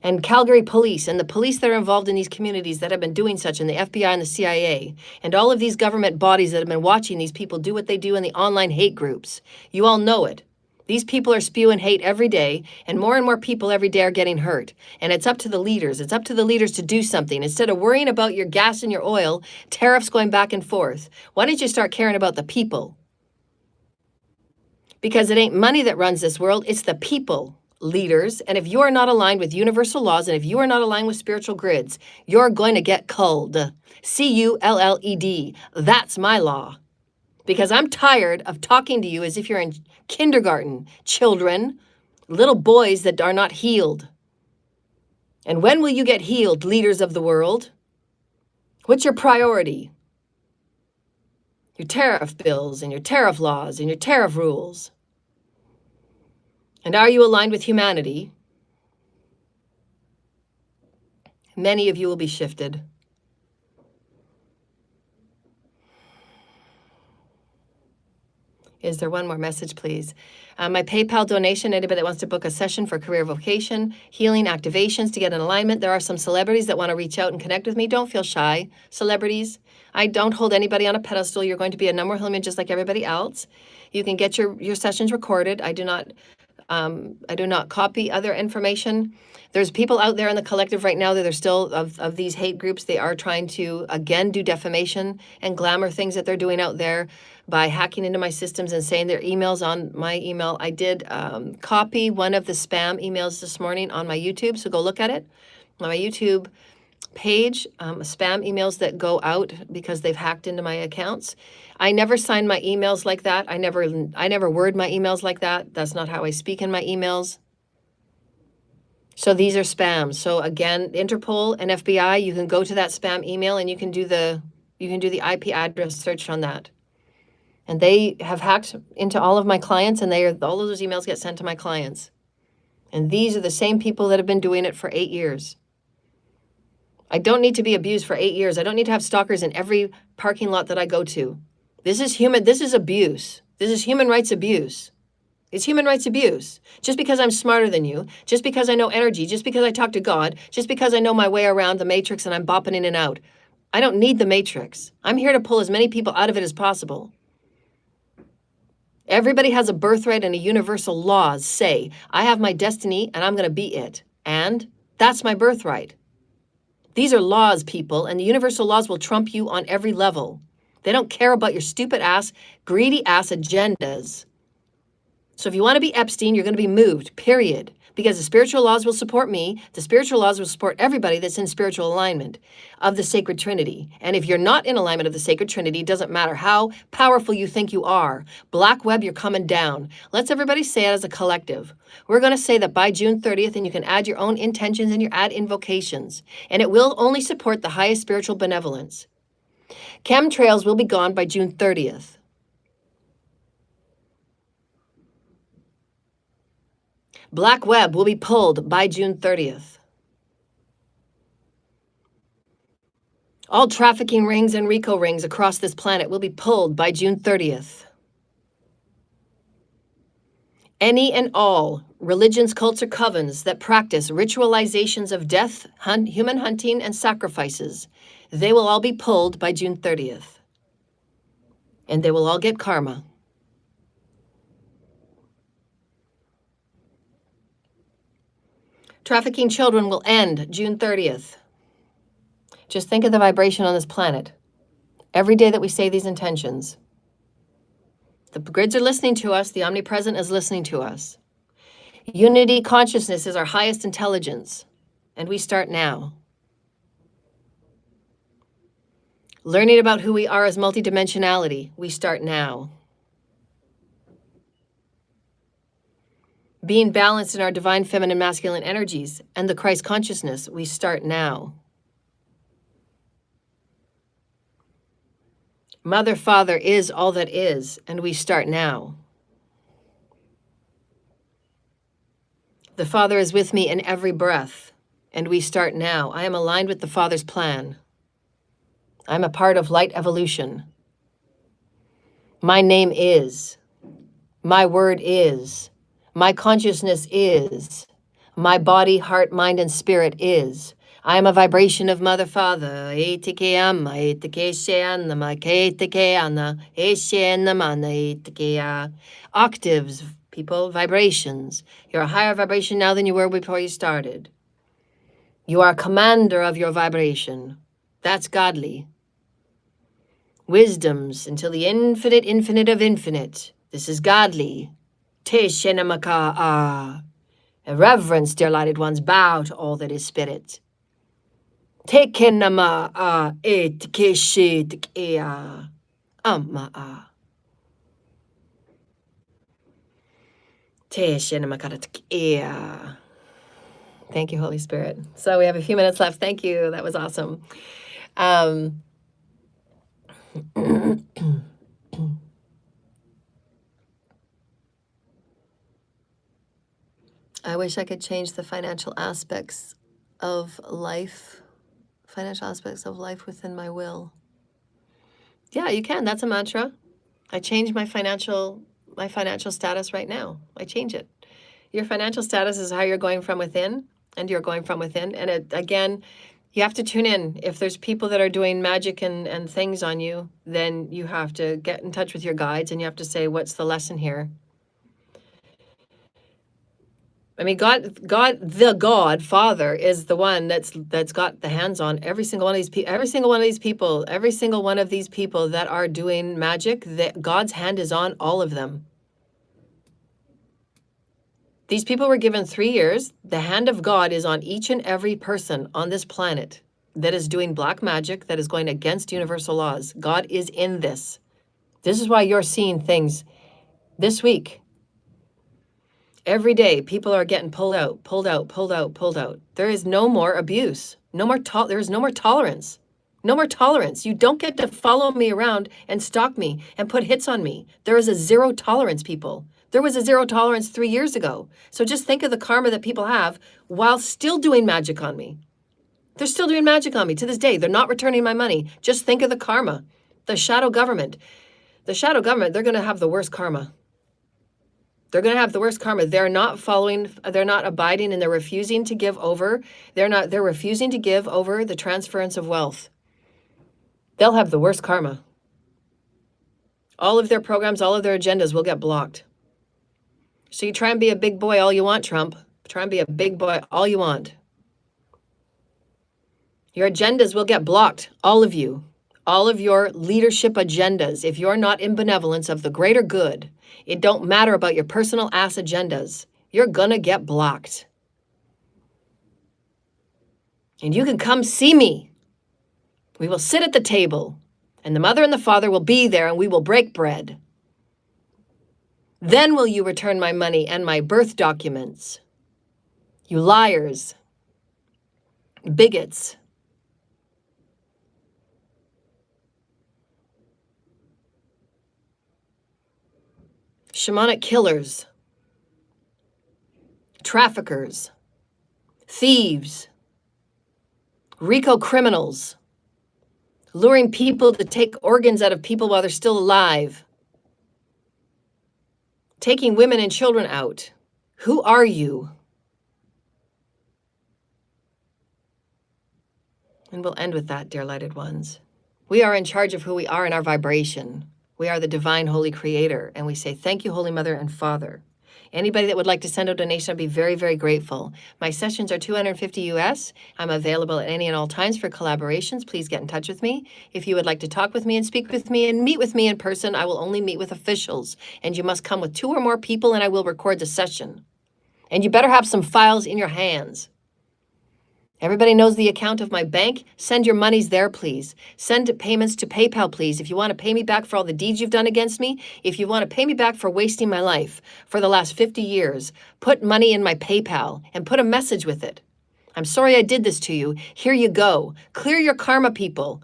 And Calgary police and the police that are involved in these communities that have been doing such, and the FBI and the CIA, and all of these government bodies that have been watching these people do what they do in the online hate groups. You all know it. These people are spewing hate every day, and more people every day are getting hurt. And it's up to the leaders. It's up to the leaders to do something. Instead of worrying about your gas and your oil, tariffs going back and forth, why don't you start caring about the people? Because it ain't money that runs this world, it's the people, leaders. And if you are not aligned with universal laws, and if you are not aligned with spiritual grids, you're going to get culled. C-U-L-L-E-D. That's my law. Because I'm tired of talking to you as if you're in kindergarten, children, little boys that are not healed. And when will you get healed, leaders of the world? What's your priority? Your tariff bills and your tariff laws and your tariff rules. And are you aligned with humanity? Many of you will be shifted. Is there one more message, please? My PayPal donation, anybody that wants to book a session for career vocation, healing, activations to get in alignment. There are some celebrities that want to reach out and connect with me. Don't feel shy, celebrities. I don't hold anybody on a pedestal. You're going to be a number human just like everybody else. You can get your sessions recorded. I do not copy other information. There's people out there in the collective right now that are still of these hate groups. They are trying to, again, do defamation and glamour things that they're doing out there by hacking into my systems and saying their emails on my email. I did copy one of the spam emails this morning on my YouTube, so go look at it. On my YouTube page, spam emails that go out because they've hacked into my accounts. I never sign my emails like that. I never word my emails like that. That's not how I speak in my emails. So these are spams. So again, Interpol and FBI, you can go to that spam email and you can do the IP address search on that. And they have hacked into all of my clients, and all of those emails get sent to my clients. And these are the same people that have been doing it for 8 years. I don't need to be abused for 8 years. I don't need to have stalkers in every parking lot that I go to. This is abuse. This is human rights abuse. It's human rights abuse. Just because I'm smarter than you, just because I know energy, just because I talk to God, just because I know my way around the matrix and I'm bopping in and out. I don't need the matrix. I'm here to pull as many people out of it as possible. Everybody has a birthright, and a universal laws say, I have my destiny and I'm going to be it. And that's my birthright. These are laws, people, and the universal laws will trump you on every level. They don't care about your stupid ass, greedy ass agendas. So if you want to be Epstein, you're going to be moved, period. Because the spiritual laws will support me. The spiritual laws will support everybody that's in spiritual alignment of the sacred Trinity. And if you're not in alignment of the sacred Trinity, it doesn't matter how powerful you think you are. Black web, you're coming down. Let's everybody say it as a collective. We're going to say that by June 30th, and you can add your own intentions and your add invocations. And it will only support the highest spiritual benevolence. Chemtrails will be gone by June 30th. Black web will be pulled by June 30th. All trafficking rings and RICO rings across this planet will be pulled by June 30th. Any and all religions, cults, or covens that practice ritualizations of death, human hunting, and sacrifices, they will all be pulled by June 30th. And they will all get karma. Trafficking children will end June 30th. Just think of the vibration on this planet. Every day that we say these intentions. The grids are listening to us. The omnipresent is listening to us. Unity consciousness is our highest intelligence. And we start now. Learning about who we are as multidimensionality. We start now. Being balanced in our divine feminine masculine energies and the Christ consciousness, we start now. Mother, Father is all that is, and we start now. The Father is with me in every breath, and we start now. I am aligned with the Father's plan. I'm a part of light evolution. My name is. My word is. My consciousness is. My body, heart, mind, and spirit is. I am a vibration of Mother, Father. Octaves, people, vibrations. You're a higher vibration now than you were before you started. You are a commander of your vibration. That's godly. Wisdoms until the infinite, infinite of infinite. This is godly. Te Shenamaka. Reverence, dear lighted ones, bow to all that is spirit. Te Kenama et Keshi Tekea Amma. Te Shenamaka Tekea. Thank you, Holy Spirit. So we have a few minutes left. Thank you. That was awesome. I wish I could change the financial aspects of life within my will. Yeah, you can. That's a mantra. I change my financial status right now. I change it. Your financial status is how you're going from within, and you're going from within. And it, again, you have to tune in. If there's people that are doing magic and things on you, then you have to get in touch with your guides, and you have to say, what's the lesson here? I mean, God, Father, is the one that's got the hands on every single one of these people. Every single one of these people that are doing magic, that God's hand is on all of them. These people were given 3 years. The hand of God is on each and every person on this planet that is doing black magic, that is going against universal laws. God is in this. This is why you're seeing things this week. Every day, people are getting pulled out. There is no more abuse. There is no more tolerance. No more tolerance. You don't get to follow me around and stalk me and put hits on me. There is a zero tolerance, people. There was a zero tolerance 3 years ago. So just think of the karma that people have while still doing magic on me. They're still doing magic on me to this day. They're not returning my money. Just think of the karma. The shadow government. The shadow government, they're going to have the worst karma. They're going to have the worst karma. They're not abiding, and they're refusing to give over. They're refusing to give over the transference of wealth. They'll have the worst karma. All of their programs, all of their agendas will get blocked. So you try and be a big boy all you want, Trump. Try and be a big boy all you want. Your agendas will get blocked. All of you. all of your leadership agendas, if you're not in benevolence of the greater good, it don't matter about your personal ass agendas, you're gonna get blocked. And you can come see me. We will sit at the table, and the mother and the father will be there, and we will break bread. Then will you return my money and my birth documents. You liars, bigots. Shamanic killers, traffickers, thieves, RICO criminals, luring people to take organs out of people while they're still alive, taking women and children out. Who are you? And we'll end with that, dear lighted ones. We are in charge of who we are in our vibration. We are the divine holy creator, and we say thank you, Holy Mother and Father. Anybody that would like to send a donation, I'd be very, very grateful. My sessions are $250 US. I'm available at any and all times for collaborations. Please get in touch with me. If you would like to talk with me and speak with me and meet with me in person, I will only meet with officials. And you must come with 2 or more people, and I will record the session. And you better have some files in your hands. Everybody knows the account of my bank. Send your monies there, please. Send payments to PayPal, please. If you want to pay me back for all the deeds you've done against me, if you want to pay me back for wasting my life for the last 50 years, put money in my PayPal and put a message with it. I'm sorry I did this to you. Here you go. Clear your karma, people.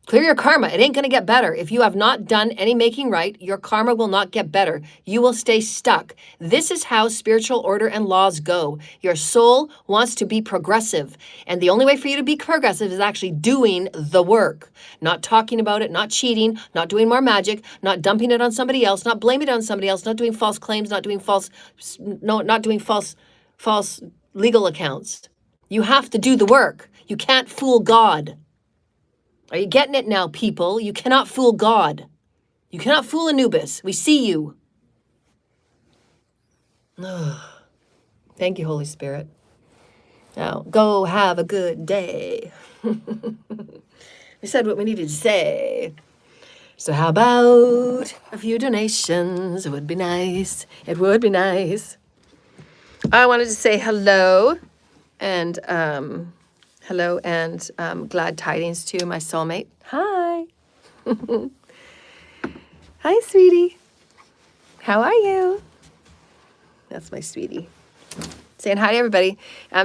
Clear your karma. It ain't going to get better. If you have not done any making right, your karma will not get better. You will stay stuck. This is how spiritual order and laws go. Your soul wants to be progressive. And the only way for you to be progressive is actually doing the work. Not talking about it, not cheating, not doing more magic, not dumping it on somebody else, not blaming it on somebody else, not doing false claims, not doing false legal accounts. You have to do the work. You can't fool God. Are you getting it now, people? You cannot fool God. You cannot fool Anubis. We see you. Thank you, Holy Spirit. Now, go have a good day. We said what we needed to say. So how about a few donations? It would be nice. It would be nice. I wanted to say hello and glad tidings to my soulmate. Hi. Hi, sweetie. How are you? That's my sweetie. Saying hi to everybody.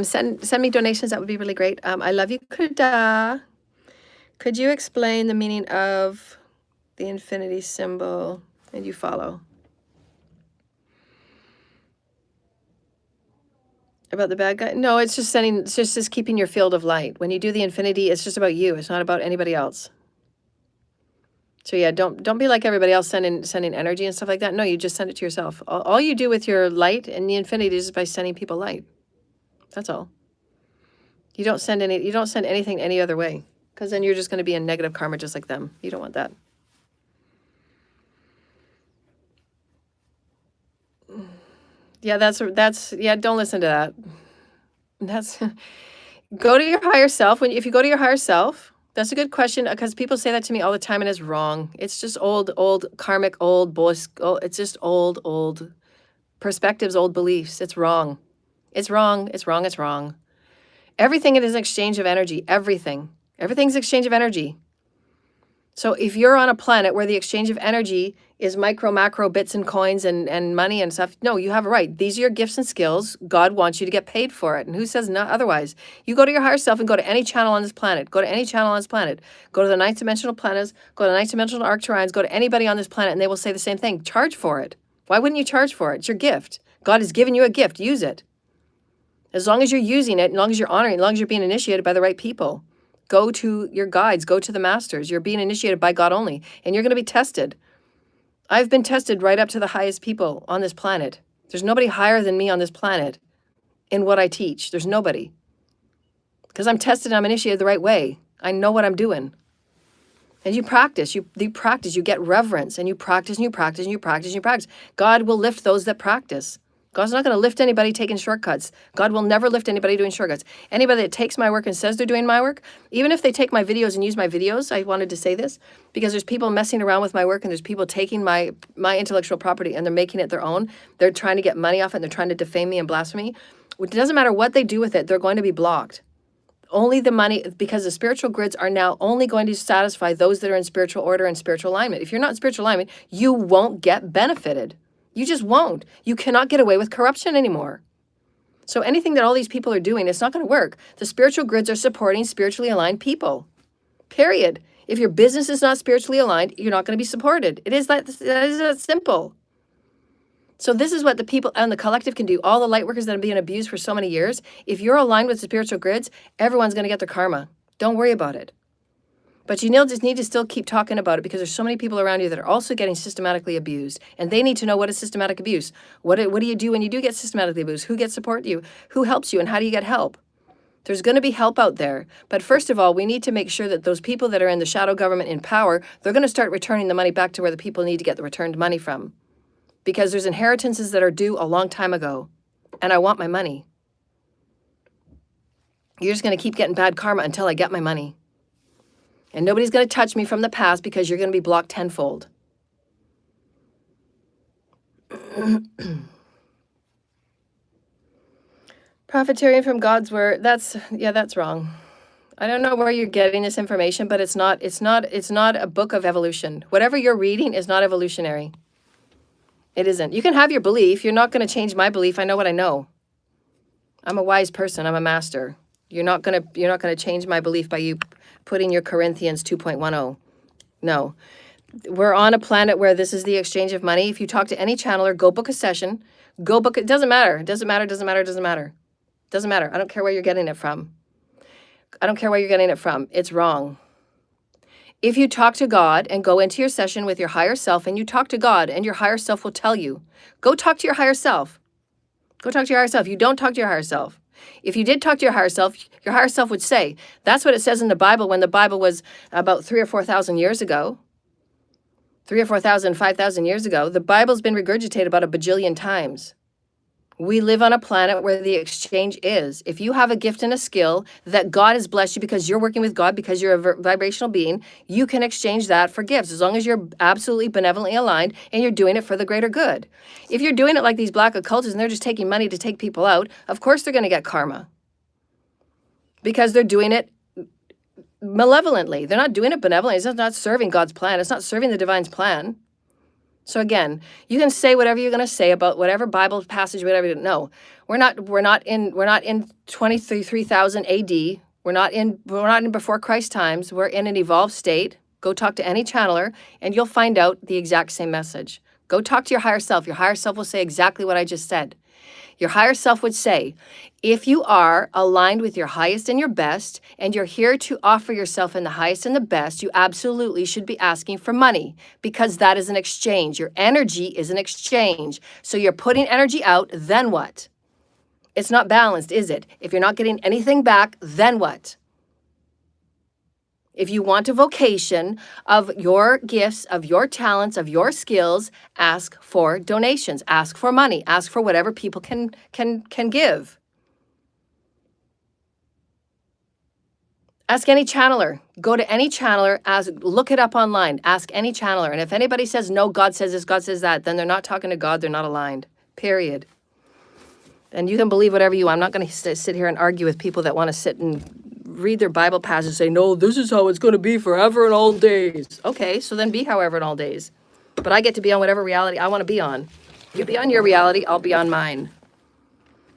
Send me donations. That would be really great. I love you, Kuda. Could you explain the meaning of the infinity symbol? And you follow. About the bad guy? No, it's just keeping your field of light. When you do the infinity, it's just about you. It's not about anybody else. So yeah, don't be like everybody else sending energy and stuff like that. No, you just send it to yourself. All you do with your light and the infinity is by sending people light. That's all. You don't send anything any other way, because then you're just going to be in negative karma just like them. You don't want that. Yeah, don't listen to that. Go to your higher self. If you go to your higher self, that's a good question, because people say that to me all the time and it's wrong. It's just old karmic, it's just old perspectives, old beliefs. It's wrong. It's wrong. It's wrong. It's wrong. Everything is an exchange of energy. Everything's exchange of energy. So if you're on a planet where the exchange of energy is micro, macro bits and coins and money and stuff, no, you have a right. These are your gifts and skills. God wants you to get paid for it. And who says not otherwise? You go to your higher self and go to any channel on this planet. Go to any channel on this planet. Go to the ninth dimensional planets. Go to the ninth dimensional Arcturians. Go to anybody on this planet and they will say the same thing. Charge for it. Why wouldn't you charge for it? It's your gift. God has given you a gift. Use it. As long as you're using it, as long as you're honoring, as long as you're being initiated by the right people. Go to your guides, go to the masters. You're being initiated by God only, and you're going to be tested. I've been tested right up to the highest people on this planet. There's nobody higher than me on this planet in what I teach. There's nobody. Because I'm tested and I'm initiated the right way. I know what I'm doing. And you practice, you get reverence, and you practice, and you practice, and you practice, and you practice. God will lift those that practice. God's not going to lift anybody taking shortcuts. God will never lift anybody doing shortcuts. Anybody that takes my work and says they're doing my work, even if they take my videos and use my videos, I wanted to say this because there's people messing around with my work and there's people taking my intellectual property and they're making it their own. They're trying to get money off it and they're trying to defame me and blaspheme. It doesn't matter what they do with it, they're going to be blocked. Only the money, because the spiritual grids are now only going to satisfy those that are in spiritual order and spiritual alignment. If you're not in spiritual alignment, you won't get benefited. You just won't. You cannot get away with corruption anymore. So anything that all these people are doing, it's not going to work. The spiritual grids are supporting spiritually aligned people. Period. If your business is not spiritually aligned, you're not going to be supported. That is that simple. So this is what the people and the collective can do. All the light workers that have been abused for so many years, if you're aligned with the spiritual grids, everyone's going to get their karma. Don't worry about it. But you just need to still keep talking about it because there's so many people around you that are also getting systematically abused. And they need to know what is systematic abuse. What do you do when you do get systematically abused? Who gets support you? Who helps you? And how do you get help? There's going to be help out there. But first of all, we need to make sure that those people that are in the shadow government in power, they're going to start returning the money back to where the people need to get the returned money from. Because there's inheritances that are due a long time ago. And I want my money. You're just going to keep getting bad karma until I get my money. And nobody's going to touch me from the past because you're going to be blocked tenfold. Profiteering from God's word, that's wrong. I don't know where you're getting this information, but it's not a book of evolution. Whatever you're reading is not evolutionary. It isn't. You can have your belief. You're not going to change my belief. I know what I know. I'm a wise person. I'm a master. You're not going to change my belief by you putting your Corinthians 2.10. No. We're on a planet where this is the exchange of money. If you talk to any channeler, go book a session. Go book it. Doesn't matter. It doesn't matter. Doesn't matter. Doesn't matter. Doesn't matter. I don't care where you're getting it from. I don't care where you're getting it from. It's wrong. If you talk to God and go into your session with your higher self and you talk to God and your higher self will tell you, go talk to your higher self. Go talk to your higher self. You don't talk to your higher self. If you did talk to your higher self would say, that's what it says in the Bible when the Bible was about 3,000 or 4,000 years ago. 3,000 or 4,000, 5,000 years ago. The Bible's been regurgitated about a bajillion times. We live on a planet where the exchange is. If you have a gift and a skill that God has blessed you because you're working with God, because you're a vibrational being, you can exchange that for gifts as long as you're absolutely benevolently aligned and you're doing it for the greater good. If you're doing it like these black occultists and they're just taking money to take people out, of course they're going to get karma because they're doing it malevolently. They're not doing it benevolently. It's not serving God's plan. It's not serving the divine's plan. So again, you can say whatever you're going to say about whatever Bible passage, whatever. No, we're not in 23,000 AD. We're not in before Christ times. We're in an evolved state. Go talk to any channeler, and you'll find out the exact same message. Go talk to your higher self. Your higher self will say exactly what I just said. Your higher self would say, if you are aligned with your highest and your best, and you're here to offer yourself in the highest and the best, you absolutely should be asking for money because that is an exchange. Your energy is an exchange. So you're putting energy out, then what? It's not balanced, is it? If you're not getting anything back, then what? If you want a vocation of your gifts, of your talents, of your skills, ask for donations, ask for money, ask for whatever people can give. Ask any channeler. Go to any channeler, look it up online, ask any channeler. And if anybody says, no, God says this, God says that, then they're not talking to God, they're not aligned, period. And you can believe whatever you want. I'm not going to sit here and argue with people that want to sit and read their Bible passage and say, no, this is how it's going to be forever and all days. Okay, so then be however and all days. But I get to be on whatever reality I want to be on. You be on your reality, I'll be on mine.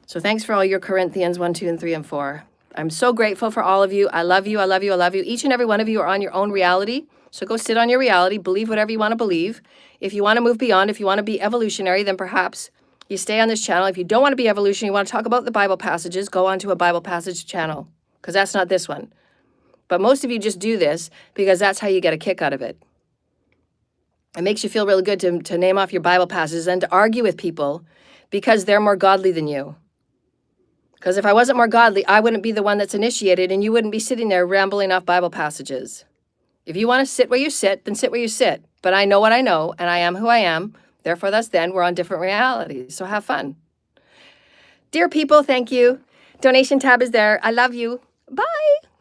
So thanks for all your Corinthians 1, 2, and 3, and 4. I'm so grateful for all of you. I love you, I love you, I love you. Each and every one of you are on your own reality. So go sit on your reality, believe whatever you want to believe. If you want to move beyond, if you want to be evolutionary, then perhaps you stay on this channel. If you don't want to be evolutionary, you want to talk about the Bible passages, go on to a Bible passage channel. Because that's not this one. But most of you just do this because that's how you get a kick out of it. It makes you feel really good to name off your Bible passages and to argue with people because they're more godly than you. Because if I wasn't more godly, I wouldn't be the one that's initiated and you wouldn't be sitting there rambling off Bible passages. If you want to sit where you sit, then sit where you sit. But I know what I know and I am who I am. Therefore, we're on different realities. So have fun. Dear people, thank you. Donation tab is there. I love you. Bye.